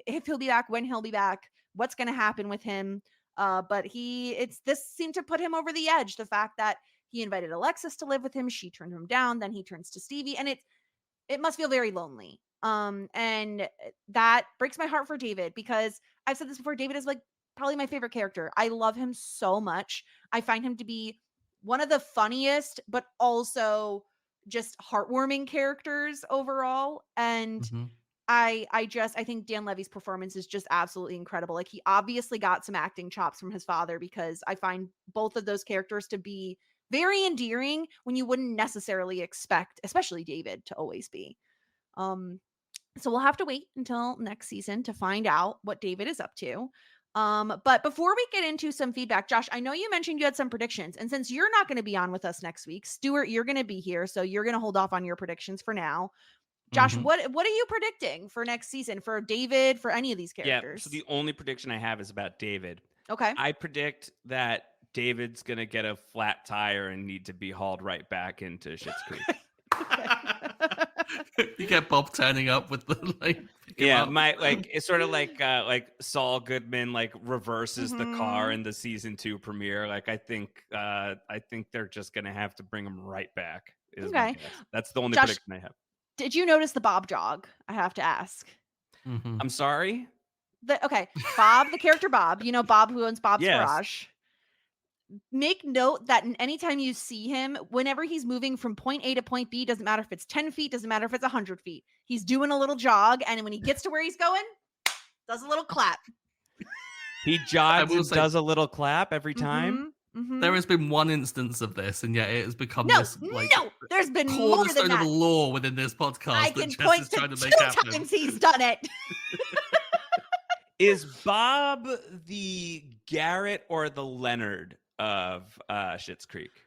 A: if he'll be back, when he'll be back, what's going to happen with him. But this seemed to put him over the edge. The fact that he invited Alexis to live with him, she turned him down, then he turns to Stevie, and it must feel very lonely. And that breaks my heart for David, because I've said this before, David is like probably my favorite character. I love him so much. I find him to be one of the funniest, but also just heartwarming characters overall. And
B: Mhm.
A: I think Dan Levy's performance is just absolutely incredible. Like, he obviously got some acting chops from his father, because I find both of those characters to be very endearing when you wouldn't necessarily expect, especially David, to always be. Um, so we'll have to wait until next season to find out what David is up to. But before we get into some feedback, Josh, I know you mentioned you had some predictions, and since you're not going to be on with us next week, Stuart, you're going to be here, so you're going to hold off on your predictions for now. Josh,
B: Mhm.
A: what are you predicting for next season for David, for any of these
C: Yeah.
A: characters?
C: So the only prediction I have is about David.
A: Okay.
C: I predict that David's gonna get a flat tire and need to be hauled right back into Schitt's Creek.
B: You get Bob turning up with the like. Pick him
C: Yeah,
B: up.
C: it's sort of like Saul Goodman like reverses the car
A: Mhm.
C: in the season 2 premiere. Like I think they're just gonna have to bring him right back. Is my
A: Okay.
C: guess. That's the only
A: Josh,
C: prediction I have.
A: did you notice the Bob jog? I have to ask.
B: Mhm.
C: I'm sorry.
A: Okay, Bob, the character Bob, Bob who owns Bob's
C: Yes.
A: Garage. Make note that anytime you see him, whenever he's moving from point A to point B, doesn't matter if it's 10 feet, doesn't matter if it's 100 feet, he's doing a little jog. And when he gets to where he's going, does a little clap.
C: He
B: I
C: jogs
B: will
C: and
B: say
C: does a little clap every time.
B: there has been one instance of this, and yet it has become
A: No,
B: this like
A: no, there's been more than
B: cornerstone of a
A: that.
B: law within this
A: I
B: podcast that
A: can
B: Jess
A: point
B: is
A: to
B: trying to make
A: 2
B: happen.
A: times he's done it.
C: Is Bob the Garrett or the Leonard of Schitt's Creek?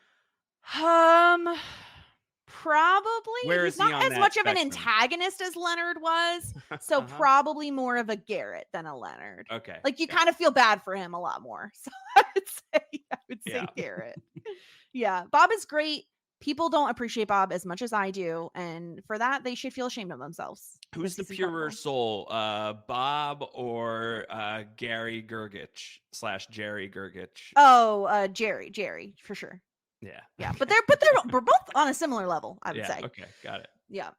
A: Probably.
C: Where
A: He's
C: is he
A: not
C: on
A: as
C: that
A: much of an
C: spectrum?
A: antagonist as Leonard was, so
C: Uh-huh.
A: probably more of a Garrett than a Leonard.
C: Okay.
A: Like you
C: Yeah.
A: kind of feel bad for him a lot more. So I would say
C: Yeah.
A: Garrett. Yeah, Bob is great. People don't appreciate Bob as much as I do, and for that they should feel ashamed of themselves.
C: Who's
A: 'cause
C: the
A: he's
C: purer
A: incredible.
C: soul, Bob or Gary Gergich / Jerry Gergich?
A: Oh, Jerry for sure.
C: Yeah.
A: Yeah, but we're both on a similar level, I would
C: Yeah.
A: say.
C: Okay. Got it.
A: Yeah.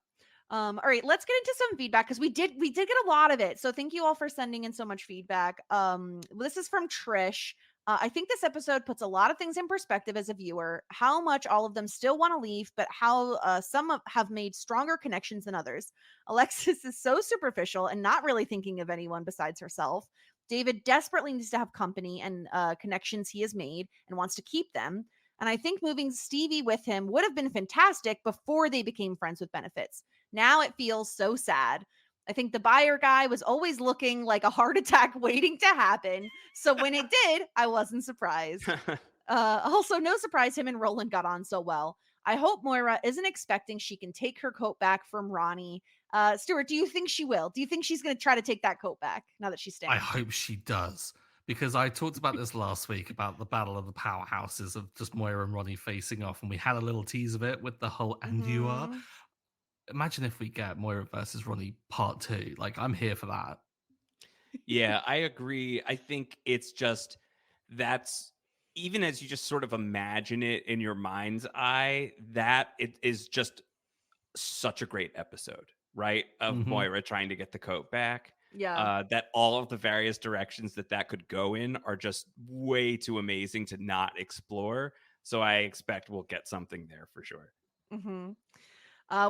A: All right, let's get into some feedback because we did get a lot of it. So thank you all for sending in so much feedback. This is from Trish. I think this episode puts a lot of things in perspective as a viewer. How much all of them still want to leave, but how have made stronger connections than others. Alexis is so superficial and not really thinking of anyone besides herself. David desperately needs to have company and connections he has made and wants to keep them. And I think moving Stevie with him would have been fantastic before they became friends with benefits. Now it feels so sad. I think the buyer guy was always looking like a heart attack waiting to happen. So when it did, I wasn't surprised. Also, no surprise him and Roland got on so well. I hope Moira isn't expecting she can take her coat back from Ronnie. Stuart, do you think she will? Do you think she's going to try to take that coat back now that she's staying?
B: I hope she does. Because I talked about this last week about the battle of the powerhouses of just Moira and Ronnie facing off, and we had a little tease of it with the whole "and you are."
A: Mhm.
B: Imagine if we get Moira versus Ronnie part 2. Like, I'm here for that.
C: Yeah, I agree. I think it's just that's even as you just sort of imagine it in your mind's eye, that it is just such a great episode, right? Of
B: Mhm.
C: Moira trying to get the coat back.
A: Yeah.
C: That all of the various directions that could go in are just way too amazing to not explore. So I expect we'll get something there for sure.
A: Mm-hmm.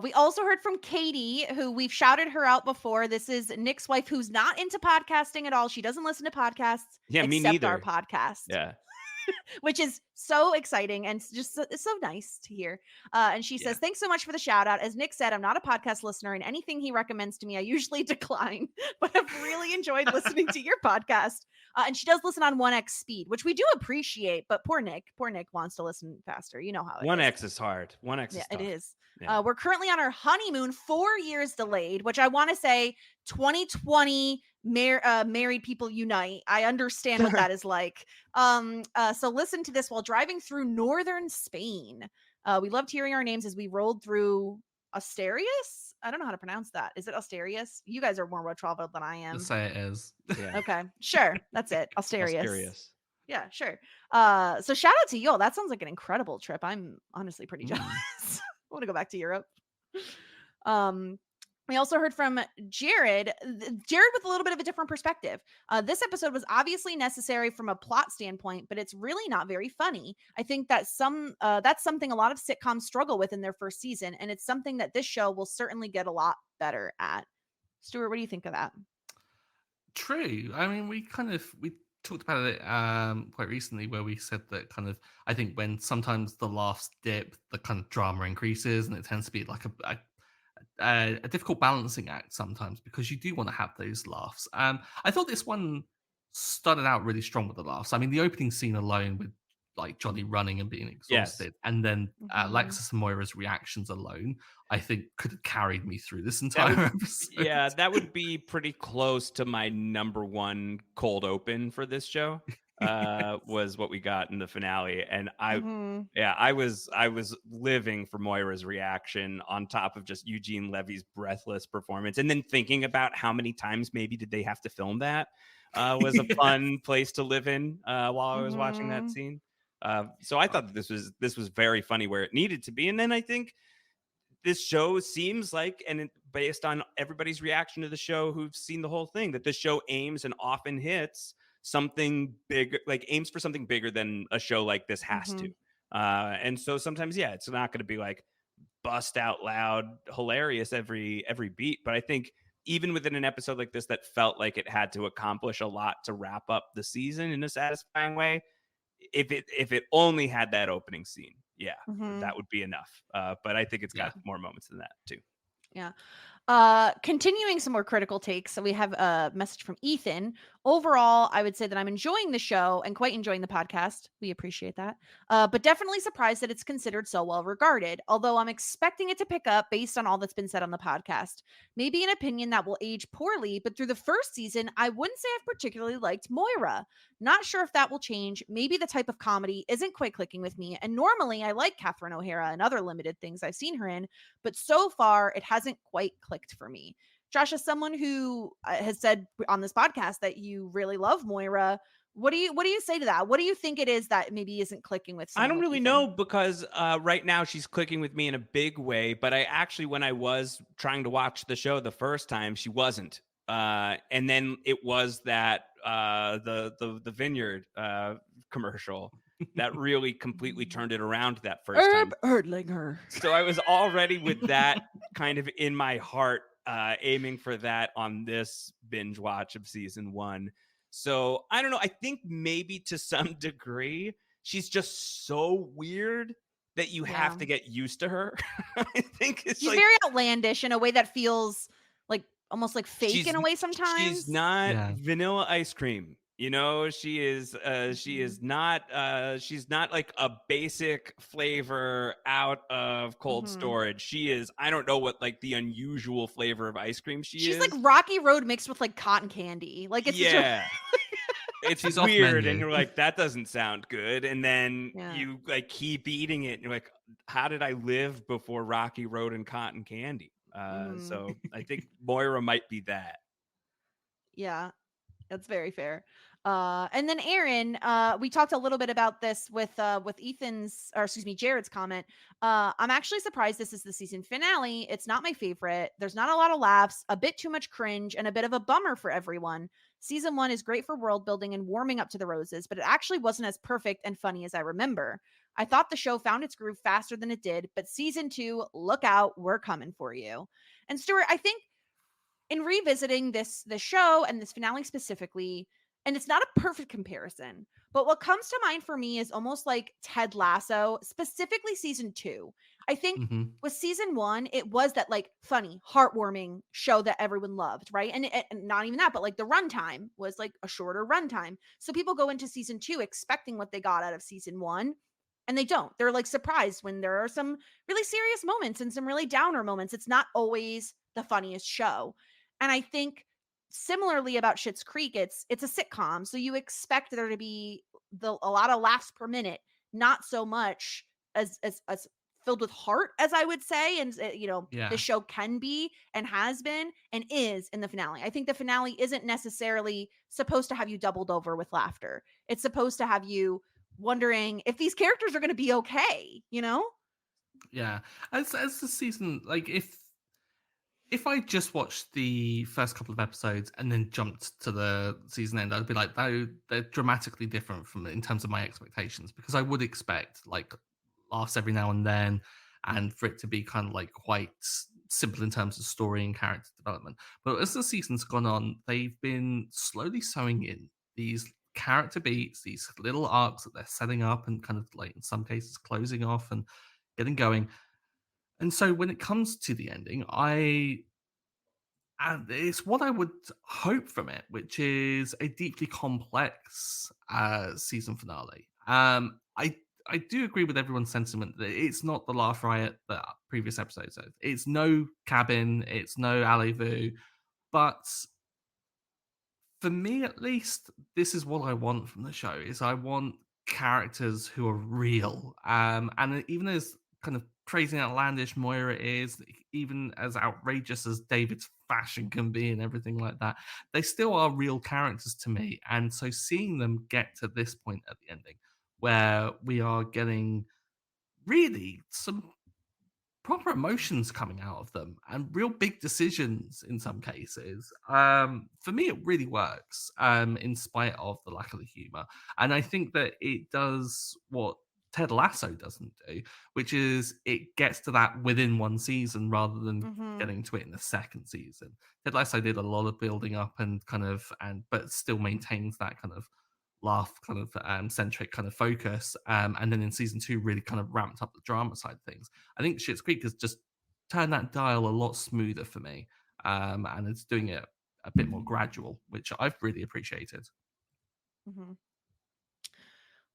A: We also heard from Katie, who we've shouted her out before. This is Nick's wife, who's not into podcasting at all. She doesn't listen to podcasts
C: Yeah, me
A: except our
C: neither.
A: podcast.
C: Yeah.
A: Which is so exciting and just it's so nice to hear. And she says, thanks so much for the shout out. As Nick said, I'm not a podcast listener, and anything he recommends to me, I usually decline, but I've really enjoyed listening to your podcast. And she does listen on 1x speed, which we do appreciate, but poor Nick wants to listen faster. You know how it is.
C: 1x is hard. 1x is
A: Yeah,
C: tough.
A: it is.
C: Yeah.
A: We're currently on our honeymoon, 4 years delayed, which I want to say 2020 married people unite. I understand what that is like. So listen to this while driving through northern Spain. We loved hearing our names as we rolled through Asturias. I don't know how to pronounce that. Is it Asturias? You guys are more well traveled than I am.
B: Just say it is.
C: Yeah.
A: Okay, sure. That's it. Asturias.
C: Asturias.
A: Yeah, sure. So shout out to y'all. That sounds like an incredible trip. I'm honestly pretty jealous. I want to go back to Europe. We also heard from Jared with a little bit of a different perspective. This episode was obviously necessary from a plot standpoint, but it's really not very funny. I think that that's something a lot of sitcoms struggle with in their first season, and it's something that this show will certainly get a lot better at. Stuart, what do you think of that?
B: True. I mean, we talked about it quite recently, where we said that kind of, I think when sometimes the laughs dip, the kind of drama increases, and it tends to be like a difficult balancing act sometimes, because you do want to have those laughs. I thought this one started out really strong with the laughs. I mean, the opening scene alone with like Johnny running and being exhausted, and then Alexis and Moira's reactions alone, I think could have carried me through this entire episode.
C: Yeah, that would be pretty close to my number one cold open for this show.
B: Yes.
C: Was what we got in the finale, and I was living for Moira's reaction on top of just Eugene Levy's breathless performance, and then thinking about how many times maybe did they have to film that was a fun place to live in while I was watching that scene. So I thought that this was very funny where it needed to be, and then I think this show seems like, and based on everybody's reaction to the show who've seen the whole thing, that this show aims and often hits something big, like aims for something bigger than a show like this has to. And so sometimes, yeah, it's not going to be like bust out loud, hilarious every beat. But I think even within an episode like this that felt like it had to accomplish a lot to wrap up the season in a satisfying way, if it only had that opening scene, that would be enough. But I think it's got more moments than that too.
A: Yeah. Continuing some more critical takes. So we have a message from Ethan. Overall, I would say that I'm enjoying the show and quite enjoying the podcast. We appreciate that. But definitely surprised that it's considered so well regarded, although I'm expecting it to pick up based on all that's been said on the podcast. Maybe an opinion that will age poorly, but through the first season, I wouldn't say I've particularly liked Moira. Not sure if that will change. Maybe the type of comedy isn't quite clicking with me. And normally I like Catherine O'Hara and other limited things I've seen her in, but so far it hasn't quite clicked for me. Josh, as someone who has said on this podcast that you really love Moira, what do you say to that? What do you think it is that maybe isn't clicking with
C: I
A: someone
C: don't
A: like
C: really
A: Ethan?
C: know because right now she's clicking with me in a big way. But I actually, when I was trying to watch the show the first time, she wasn't. And then it was that the vineyard commercial that really completely turned it around that first time.
A: Erdlinger.
C: So I was already with that kind of in my heart, aiming for that on this binge watch of season 1. So I don't know. I think maybe to some degree, she's just so weird that you have
A: Yeah.
C: to get used to her. I think it's
A: She's
C: like
A: very outlandish in a way that feels like almost like fake
C: she's
A: in a way
C: she's
A: sometimes.
C: not
B: Yeah.
C: vanilla ice cream. You know, she is not she's not like a basic flavor out of cold
A: Mhm.
C: storage. She is, I don't know what like the unusual flavor of ice cream she
A: She's like
C: is.
A: Rocky Road mixed with like cotton candy. Like it's such a
C: Yeah. It's
B: She's off
C: weird, and
B: menu.
C: you're like, that doesn't sound good. And then
A: Yeah.
C: you like keep eating it, and you're like, how did I live before Rocky Road and cotton candy?
A: Mhm.
C: So I think Moira might be that.
A: Yeah. That's very fair. And then Aaron, we talked a little bit about this with Ethan's, or excuse me, Jared's comment. I'm actually surprised this is the season finale. It's not my favorite. There's not a lot of laughs, a bit too much cringe, and a bit of a bummer for everyone. Season 1 is great for world building and warming up to the roses, but it actually wasn't as perfect and funny as I remember. I thought the show found its groove faster than it did, but season 2, look out, we're coming for you. And Stuart, I think in revisiting this show and this finale specifically, and it's not a perfect comparison, but what comes to mind for me is almost like Ted Lasso, specifically season 2. I think
B: Hmm.
A: with season 1, it was that like funny, heartwarming show that everyone loved, right? And not even that, but like the runtime was like a shorter runtime. So people go into season 2 expecting what they got out of season 1, and they don't. They're like surprised when there are some really serious moments and some really downer moments. It's not always the funniest show. And I think similarly about Schitt's Creek, it's a sitcom, so you expect there to be a lot of laughs per minute, not so much as filled with heart as I would say, and the
B: Yeah.
A: show can be and has been and is in the finale. I think the finale isn't necessarily supposed to have you doubled over with laughter. It's supposed to have you wondering if these characters are going to be okay, you know?
B: Yeah. As the season, like if I just watched the first couple of episodes and then jumped to the season end, I'd be like, no, they're dramatically different from in terms of my expectations, because I would expect like laughs every now and then, and for it to be kind of like quite simple in terms of story and character development. But as the season's gone on, they've been slowly sewing in these character beats, these little arcs that they're setting up and kind of like in some cases closing off and getting going. And so when it comes to the ending, and it's what I would hope from it, which is a deeply complex season finale. I do agree with everyone's sentiment that it's not the laugh riot that previous episodes had. It's no cabin, it's no alley but for me at least, this is what I want from the show. Is I want characters who are real. And even as kind of crazy and outlandish Moira is, even as outrageous as David's fashion can be and everything like that, they still are real characters to me. And so seeing them get to this point at the ending where we are getting really some proper emotions coming out of them and real big decisions in some cases. For me, it really works, in spite of the lack of the humor. And I think that it does what Ted Lasso doesn't do, which is it gets to that within one season rather than
A: Mhm.
B: getting to it in the second season. Ted Lasso did a lot of building up and but still maintains that kind of laugh kind of centric kind of focus, and then in season 2 really kind of ramped up the drama side of things. I think Schitt's Creek is just turned that dial a lot smoother for me, and it's doing it a bit more gradual, which I've really appreciated.
A: Mm-hmm.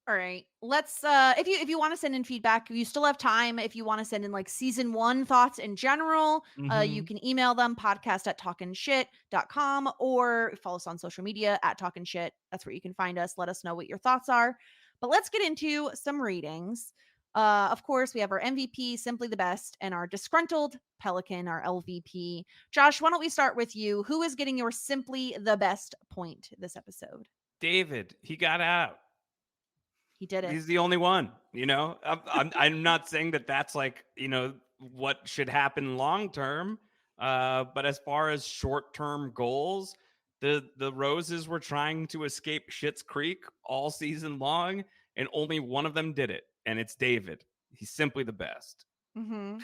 A: All right. Let's if you want to send in feedback, you still have time. If you want to send in like season 1 thoughts in general, you can email them podcast@talkingshit.com or follow us on social media @talkingshit. That's where you can find us. Let us know what your thoughts are. But let's get into some ratings. Of course, we have our MVP, Simply the Best, and our Disgruntled Pelican, our LVP. Josh, why don't we start with you? Who is getting your Simply the Best point this episode?
C: David, he got out.
A: He did it.
C: He's the only one, you know. I'm not saying that that's like, you know, what should happen long term, but as far as short term goals, the Roses were trying to escape Schitt's Creek all season long, and only one of them did it, and it's David. He's simply the best.
A: Mm-hmm.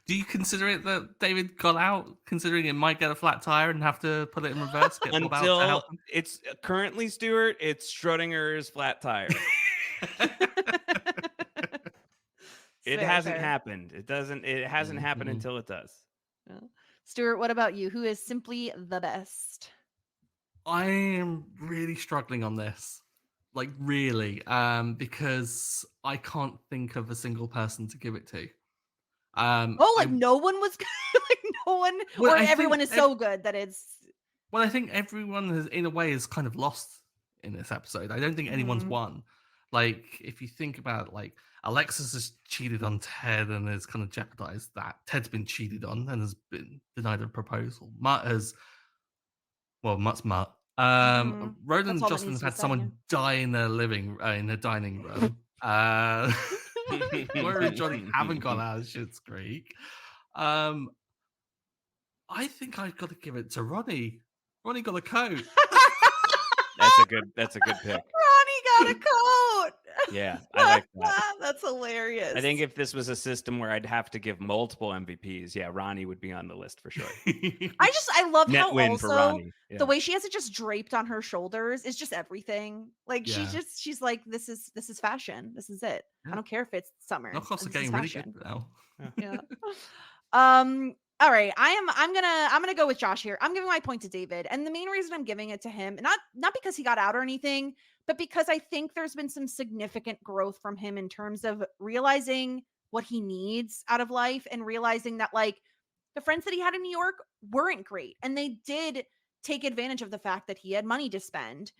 B: Do you consider it that David got out, considering it might get a flat tire and have to put it in reverse, get Bob out to
C: Until
B: help him?
C: it's currently, Stuart, it's Schrodinger's flat tire. It hasn't happened. It hasn't happened until it does.
A: Yeah. Stuart, what about you? Who is simply the best?
B: I am really struggling on this. Like really, because I can't think of a single person to give it to.
A: No one was like no one,
B: Well,
A: or
B: I
A: everyone
B: think
A: is so good that it's.
B: Well, I think everyone has, in a way, is kind of lost in this episode. I don't think anyone's won. Like, if you think about it, like, Alexis has cheated on Ted and has kind of jeopardized that. Ted's been cheated on and has been denied a proposal. Mutt has, well, Mutt's Mutt. Roland and Jocelyn have had someone die in their in their dining room. Moira and Johnny haven't gone out of Schitt's Creek. I think I've got to give it to Ronnie. Ronnie got a coat.
C: That's a good pick.
A: Ronnie got a coat.
C: Yeah, I like that.
A: That's hilarious.
C: I think if this was a system where I'd have to give multiple MVPs, yeah, Ronnie would be on the list for sure.
A: I love
C: Net
A: how
C: win
A: also
C: for Ronnie. Yeah.
A: the way she has it just draped on her shoulders is just everything. Like she's like, this is fashion. This is it. I don't care if it's summer.
B: Knockoffs are getting really good now.
A: Yeah. All right, I'm gonna go with Josh here. I'm giving my point to David, and the main reason I'm giving it to him, not because he got out or anything, but because I think there's been some significant growth from him in terms of realizing what he needs out of life and realizing that like the friends that he had in New York weren't great, and they did take advantage of the fact that he had money to spend.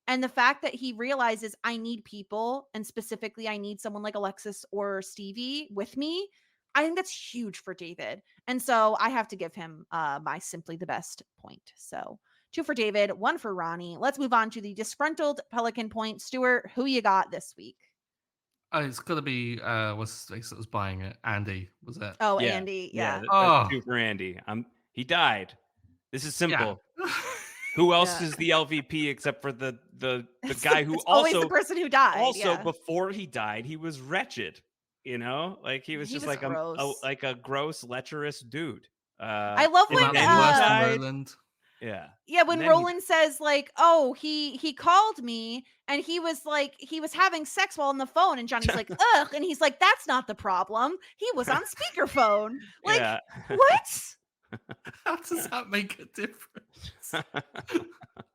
A: And the fact that he realizes I need people, and specifically I need someone like Alexis or Stevie with me, I think that's huge for David. And so I have to give him my simply the best point. So 2 for David, 1 for Ronnie. Let's move on to the disgruntled Pelican point. Stuart, who you got this week?
B: Oh, it's got to be, what's his face that was buying it? Andy, was it?
A: Oh, yeah. Andy, yeah.
C: That's 2 for Andy. He died. This is simple. Yeah. Who else is the LVP except for the guy who
A: it's always the person who died.
C: Also, before he died, he was wretched. You know, like he was just like a gross, lecherous dude.
A: I love when
B: Roland.
A: Yeah, when Roland says like, "Oh, he called me and he was like he was having sex while on the phone," and Johnny's like, "Ugh," and he's like, "That's not the problem. He was on speakerphone." Like, what?
B: How does that make a difference?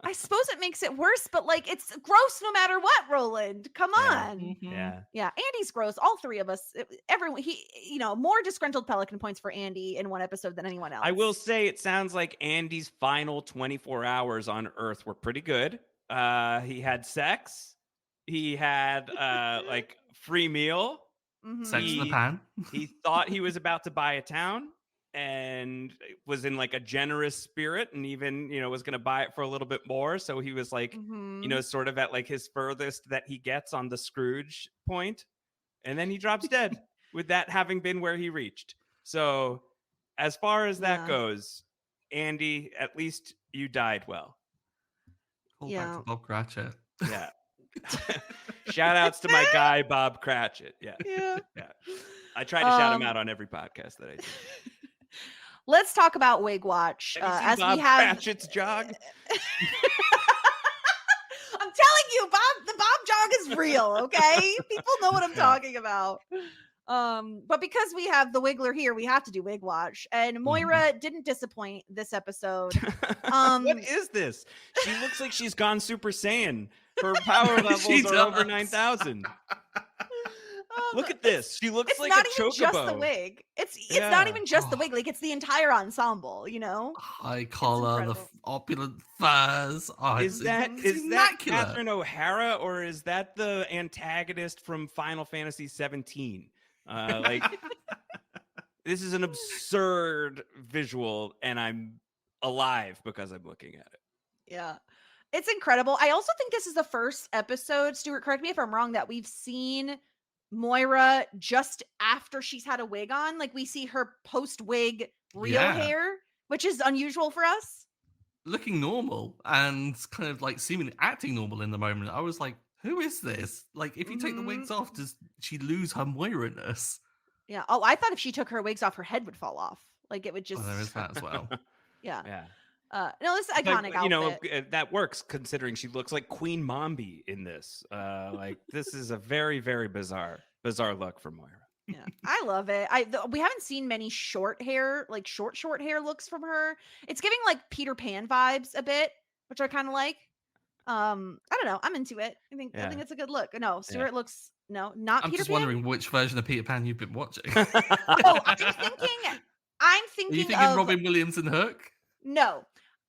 A: I suppose it makes it worse, but like it's gross no matter what, Roland. Come on.
C: Yeah.
A: Andy's gross. All 3 of us, everyone, more disgruntled Pelican points for Andy in one episode than anyone else.
C: I will say it sounds like Andy's final 24 hours on Earth were pretty good. He had sex. He had like free meal.
B: Sex in the pan.
C: He thought he was about to buy a town and was in like a generous spirit and even, was going to buy it for a little bit more. So he was like, sort of at like his furthest that he gets on the Scrooge point. And then he drops dead with that having been where he reached. So as far as that goes, Andy, at least you died well.
B: Back to Bob Cratchit.
C: Yeah. Shout outs to my guy, Bob Cratchit. Yeah. I try to shout him out on every podcast that I do.
A: Let's talk about Wig Watch.
C: As Bob Cratchit's jog.
A: I'm telling you, the Bob jog is real. Okay, people know what I'm talking about. But because we have the Wiggler here, we have to do Wig Watch. And Moira didn't disappoint this episode.
C: What is this? She looks like she's gone Super Saiyan. Her power levels are over 9,000. Look at this. She looks
A: it's
C: like
A: not
C: a
A: even
C: chocobo.
A: just the wig. It's not even just the wig. Like it's the entire ensemble, you know?
B: High collar, the opulent furs. Oh,
C: is that
B: immaculate.
C: Catherine O'Hara, or is that the antagonist from Final Fantasy 17? Like this is an absurd visual, and I'm alive because I'm looking at it.
A: Yeah. It's incredible. I also think this is the first episode, Stuart, correct me if I'm wrong, that we've seen Moira just after she's had a wig on. Like we see her post-wig real hair, which is unusual for us.
B: Looking normal and kind of like seemingly acting normal in the moment. I was like, who is this? Like, if you take the wigs off, does she lose her Moira-ness?
A: Yeah. Oh, I thought if she took her wigs off, her head would fall off. Like it would just.
B: Oh, there is that as well.
A: Yeah.
C: Yeah.
A: No, this is iconic outfit.
C: You know, that works considering she looks like Queen Mombi in this. Like this is a very, very bizarre look for Moira.
A: Yeah, I love it. We haven't seen many short hair looks from her. It's giving like Peter Pan vibes a bit, which I kind of like. I don't know. I'm into it. I think it's a good look. No, Stuart looks not
B: I'm
A: Peter Pan.
B: just wondering which version of Peter Pan you've been watching.
A: Oh, I'm thinking.
B: Are you thinking Robin Williams and Hook?
A: No,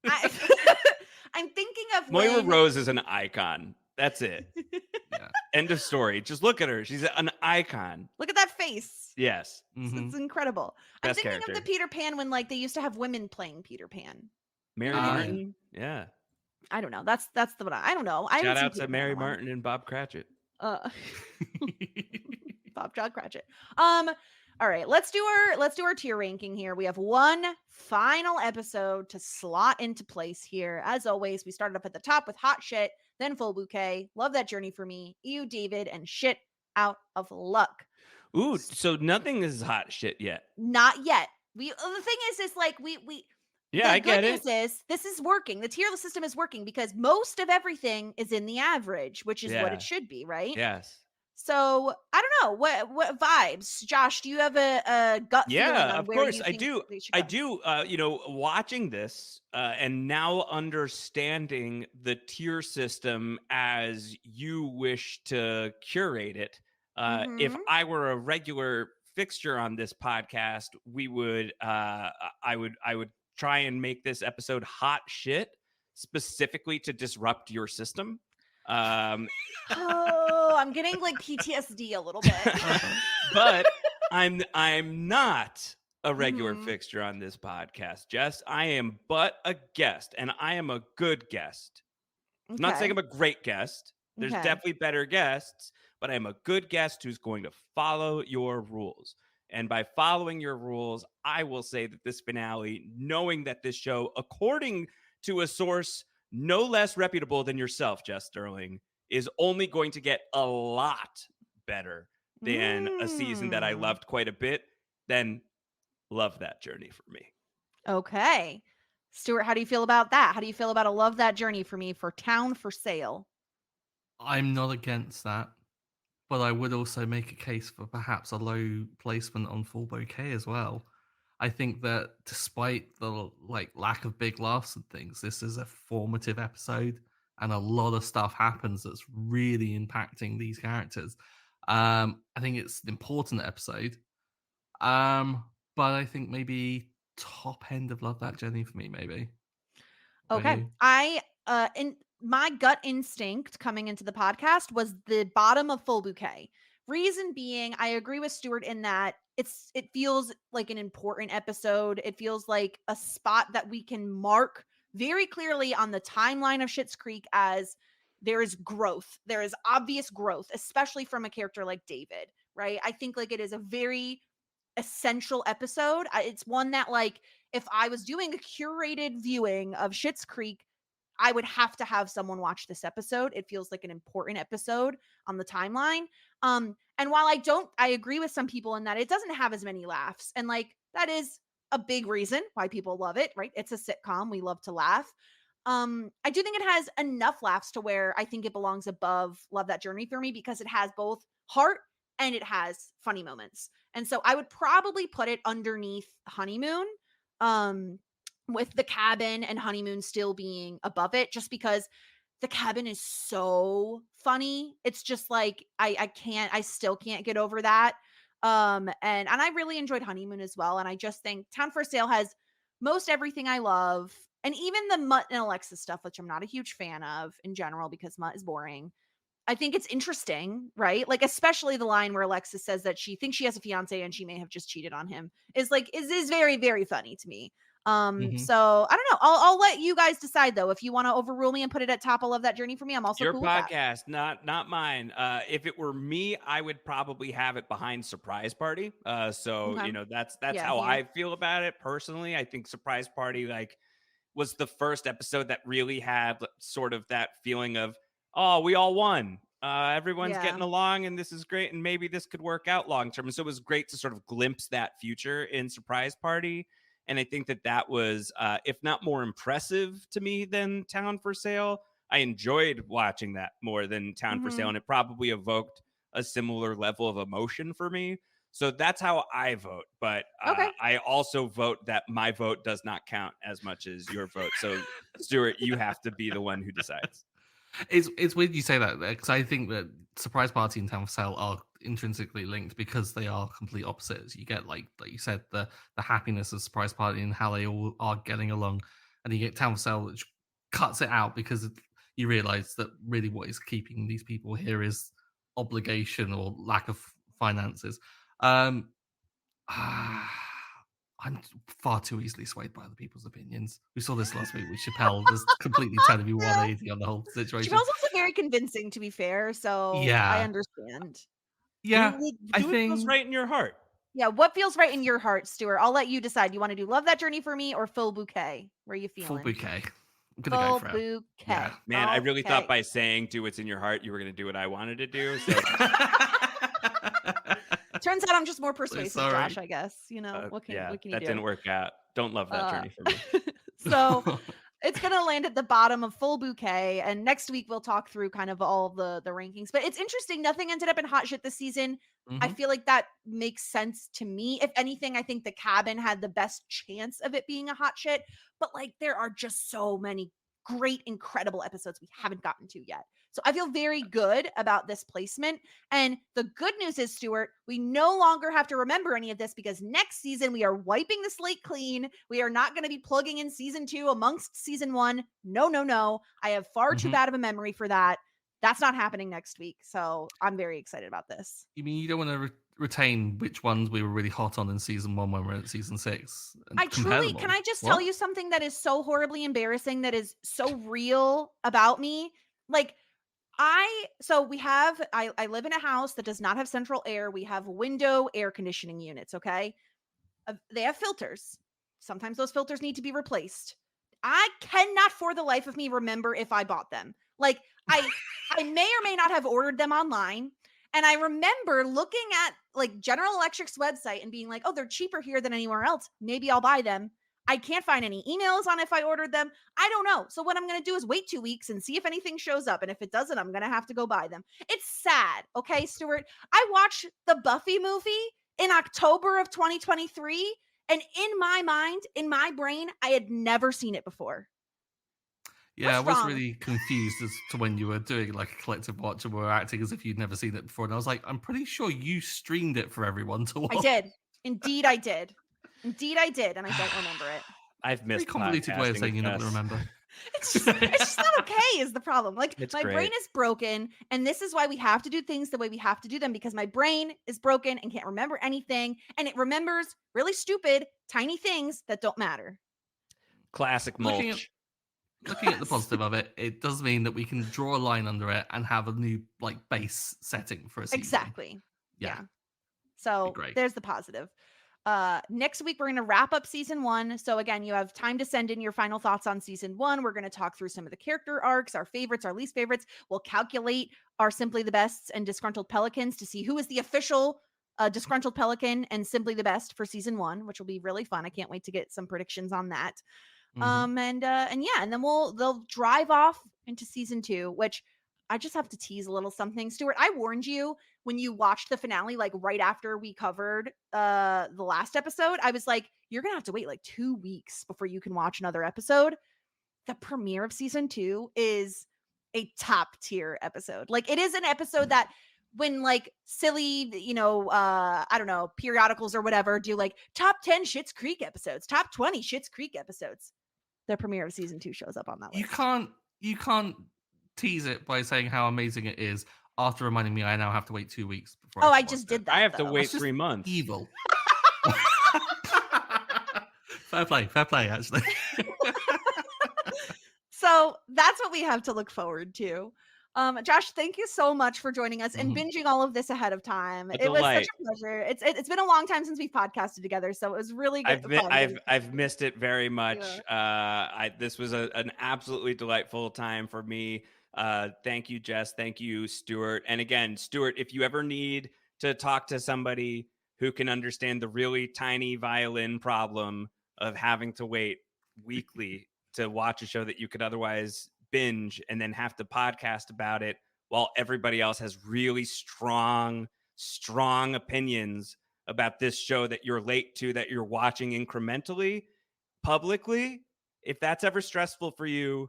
A: I'm thinking of
C: Moira Rose is an icon. That's it.
B: Yeah.
C: End of story. Just look at her. She's an icon.
A: Look at that face.
C: Yes.
A: It's incredible.
C: Best
A: I'm thinking
C: character.
A: of the Peter Pan when like they used to have women playing Peter Pan.
C: Mary Martin. Yeah.
A: I don't know. That's the one. I don't know.
C: Shout out to Mary Martin and Bob Cratchit.
A: Bob John Cratchit. All right, let's do our tier ranking here. We have one final episode to slot into place here. As always, we started up at the top with Hot Shit, then Full Bouquet. Love That Journey for Me, You, David, and Shit Out of Luck.
C: Ooh, so nothing is hot shit yet.
A: Not yet. The thing is like we.
C: Yeah, I get it.
A: The good news is this is working. The tier system is working because most of everything is in the average, which is what it should be, right?
C: Yes.
A: So I don't know what vibes. Josh, do you have a gut feeling on
C: of
A: where
C: course
A: you
C: I
A: think
C: do.
A: they should
C: I
A: go?
C: do. You know, watching this and now understanding the tier system as you wish to curate it. If I were a regular fixture on this podcast, we would. I would try and make this episode hot shit specifically to disrupt your system.
A: Oh, I'm getting like PTSD a little bit.
C: But I'm not a regular fixture on this podcast, Jess. I am but a guest, and I am a good guest. I'm not saying I'm a great guest. There's definitely better guests, but I'm a good guest who's going to follow your rules. And by following your rules, I will say that this finale, knowing that this show, according to a source no less reputable than yourself, Jess Sterling, is only going to get a lot better than a season that I loved quite a bit, then Love That Journey for me.
A: Okay. Stuart, how do you feel about that? How do you feel about a Love That Journey for me for Town for Sale?
B: I'm not against that, but I would also make a case for perhaps a low placement on Full Bouquet as well. I think that despite the lack of big laughs and things, this is a formative episode, and a lot of stuff happens that's really impacting these characters. I think it's an important episode, but I think maybe top end of Love That Journey for me, maybe.
A: Okay, in my gut instinct coming into the podcast was the bottom of Full Bouquet. Reason being, I agree with Stuart in that it feels like an important episode. It feels like a spot that we can mark very clearly on the timeline of Schitt's Creek as there is growth. There is obvious growth, especially from a character like David, right? I think like it is a very essential episode. It's one that like if I was doing a curated viewing of Schitt's Creek, I would have to have someone watch this episode. It feels like an important episode on the timeline. And while I agree with some people in that it doesn't have as many laughs, and like that is a big reason why people love it, right? It's a sitcom. We love to laugh. I do think it has enough laughs to where I think it belongs above Love That Journey for me because it has both heart and it has funny moments. And so I would probably put it underneath Honeymoon, with the Cabin and Honeymoon still being above it, just because the Cabin is so funny. It's just like I still can't get over that. And I really enjoyed Honeymoon as well. And I just think Town for Sale has most everything I love. And even the Mutt and Alexis stuff, which I'm not a huge fan of in general because Mutt is boring. I think it's interesting, right? Like, especially the line where Alexis says that she thinks she has a fiance and she may have just cheated on him is very, very funny to me. So I don't know. I'll let you guys decide though. If you want to overrule me and put it at top, I love that journey for me. I'm also
C: Your
A: cool with that.
C: podcast, not mine. If it were me, I would probably have it behind Surprise Party. So
A: Okay.
C: that's
A: Yeah,
C: how
A: here.
C: I feel about it personally. I think Surprise Party like was the first episode that really had sort of that feeling of, oh, we all won. Everyone's
A: Yeah.
C: getting along and this is great. And maybe this could work out long term. And so it was great to sort of glimpse that future in Surprise Party. And I think that was, if not more impressive to me than Town for Sale, I enjoyed watching that more than Town for Sale. And it probably evoked a similar level of emotion for me. So that's how I vote. But
A: Okay.
C: I also vote that my vote does not count as much as your vote. So, Stuart, you have to be the one who decides.
B: It's weird you say that because I think that Surprise Party and Town for Sale are intrinsically linked because they are complete opposites. You get like you said, the happiness of Surprise Party and how they all are getting along, and you get Town for Sale, which cuts it out because you realize that really what is keeping these people here is obligation or lack of finances. I'm far too easily swayed by other people's opinions. We saw this last week with Chappelle, just completely turning me 180 on the whole situation.
A: Chappelle's also very convincing, to be fair. So
B: Yeah.
A: I understand.
B: Yeah,
C: Do
B: I
C: what feels
B: think
C: right in your heart.
A: Yeah, what feels right in your heart, Stuart? I'll let you decide. You want to do Love That Journey for me or Full Bouquet? Where are you
B: full
A: feeling?
B: bouquet. I'm gonna go
A: Full
B: for it.
A: bouquet.
B: Yeah.
C: Man, I really thought
A: Okay.
C: by saying do what's in your heart, you were going to do what I wanted to do. So
A: Turns out I'm just more persuasive,
B: sorry.
A: Josh, I guess. You know, what can you do?
C: that didn't work out. Don't love that journey for me.
A: So it's going to land at the bottom of Full Bouquet. And next week we'll talk through kind of all the rankings. But it's interesting. Nothing ended up in hot shit this season. I feel like that makes sense to me. If anything, I think the Cabin had the best chance of it being a hot shit. But like, there are just so many great, incredible episodes we haven't gotten to yet. So I feel very good about this placement. And the good news is, Stuart, we no longer have to remember any of this because next season we are wiping the slate clean. We are not going to be plugging in season 2 amongst season 1. No. I have far too bad of a memory for that. That's not happening next week. So I'm very excited about this.
B: You mean you don't want to retain which ones we were really hot on in season 1 when we're at season 6?
A: Can I just tell you something that is so horribly embarrassing, that is so real about me? Like, I live in a house that does not have central air. We have window air conditioning units. Okay. They have filters. Sometimes those filters need to be replaced. I cannot for the life of me remember if I bought them. Like, I may or may not have ordered them online. And I remember looking at like General Electric's website and being like, oh, they're cheaper here than anywhere else. Maybe I'll buy them. I can't find any emails on if I ordered them. I don't know. So what I'm going to do is wait 2 weeks and see if anything shows up. And if it doesn't, I'm going to have to go buy them. It's sad. Okay, Stuart. I watched the Buffy movie in October of 2023. And in my mind, in my brain, I had never seen it before.
B: Yeah,
A: What's
B: I was
A: wrong?
B: really confused as to when you were doing like a collective watch and were acting as if you'd never seen it before. And I was like, I'm pretty sure you streamed it for everyone to watch.
A: I did. Indeed, I did. And I don't remember it.
C: I've missed
B: Very convoluted way of saying you're not going to remember.
A: It's just not okay is the problem. Like,
C: It's
A: my
C: great.
A: brain is broken, and this is why we have to do things the way we have to do them, because my brain is broken and can't remember anything, and it remembers really stupid, tiny things that don't matter.
C: Classic mulch.
B: Looking at the positive of it, it does mean that we can draw a line under it and have a new like base setting for a season.
A: Exactly.
B: Yeah.
A: So
B: Great.
A: there's the positive. Next week, we're going to wrap up season 1. So again, you have time to send in your final thoughts on season 1. We're going to talk through some of the character arcs, our favorites, our least favorites. We'll calculate our Simply the Bests and Disgruntled Pelicans to see who is the official Disgruntled Pelican and Simply the Best for season 1, which will be really fun. I can't wait to get some predictions on that. And then they'll drive off into season 2, which I just have to tease a little something. Stuart, I warned you when you watched the finale, like right after we covered the last episode. I was like, you're gonna have to wait like 2 weeks before you can watch another episode. The premiere of season 2 is a top tier episode. Like, it is an episode that when like silly, I don't know, periodicals or whatever do like top 10 Schitt's Creek episodes, top 20 Schitt's Creek episodes, the premiere of season 2 shows up on that list.
B: You can't tease it by saying how amazing it is after reminding me I now have to wait 2 weeks before.
A: I just did that.
C: I have to
A: though.
C: wait 3 months.
B: Evil. Fair play, actually.
A: So that's what we have to look forward to. Josh, thank you so much for joining us and binging all of this ahead of time. It was such a pleasure. It's been a long time since we've podcasted together, so it was really good.
C: I've missed it very much. Yeah. This was an absolutely delightful time for me. Thank you, Jess. Thank you, Stuart. And again, Stuart, if you ever need to talk to somebody who can understand the really tiny violin problem of having to wait weekly to watch a show that you could otherwise binge and then have to podcast about it while everybody else has really strong opinions about this show that you're late to, that you're watching incrementally, publicly. If that's ever stressful for you,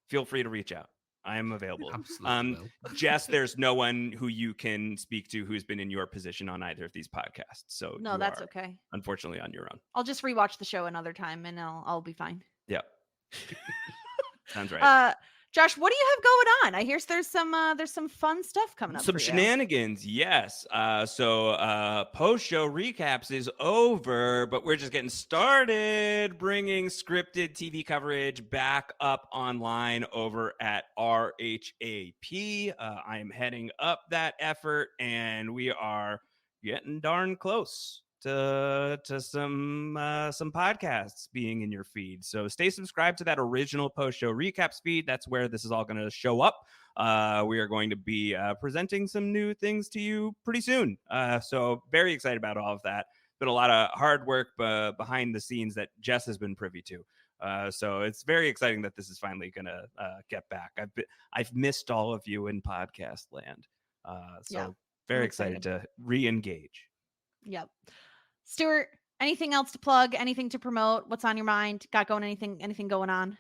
C: feel free to reach out. I am available.
B: Absolutely.
C: Jess, there's no one who you can speak to who's been in your position on either of these podcasts. So
A: no, that's okay.
C: Unfortunately, on your own.
A: I'll just rewatch the show another time and I'll be fine.
C: Yep. Sounds right.
A: Josh, what do you have going on? I hear there's some fun stuff coming up.
C: Some shenanigans, yes. So post-show recaps is over, but we're just getting started bringing scripted TV coverage back up online over at RHAP. I am heading up that effort, and we are getting darn close to some podcasts being in your feed. So stay subscribed to that original post-show recaps feed. That's where this is all going to show up. We are going to be presenting some new things to you pretty soon. So very excited about all of that. Been a lot of hard work behind the scenes that Jess has been privy to. So it's very exciting that this is finally going to get back. I've missed all of you in podcast land. Very excited to re-engage.
A: Yep. Stuart, anything else to plug? Anything to promote? What's on your mind? Got going? Anything going on?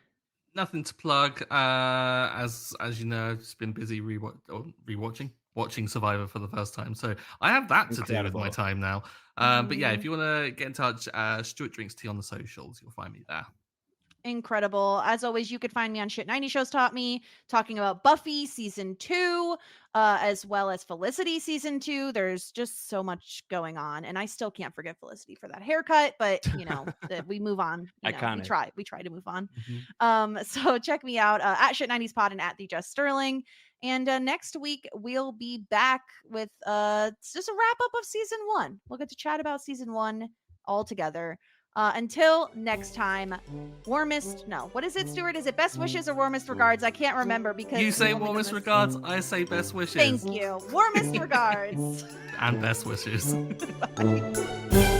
B: Nothing to plug. As you know, I've just been busy watching Survivor for the first time, so I have that to do with my time now. But yeah, if you want to get in touch, Stuart Drinks Tea on the socials. You'll find me there.
A: Incredible. As always, you could find me on Shit 90 Shows Taught Me, talking about Buffy season 2, as well as Felicity season 2. There's just so much going on, and I still can't forget Felicity for that haircut, but we move on. We try to move on. So check me out at Shit 90s Pod and at the Jess Sterling. And next week we'll be back with just a wrap up of season 1. We'll get to chat about season 1 all together. Until next time, what is it, Stuart? Is it best wishes or warmest regards? I can't remember because
B: you say warmest regards, I say best wishes.
A: Thank you. Warmest regards.
B: And best wishes.
A: Bye.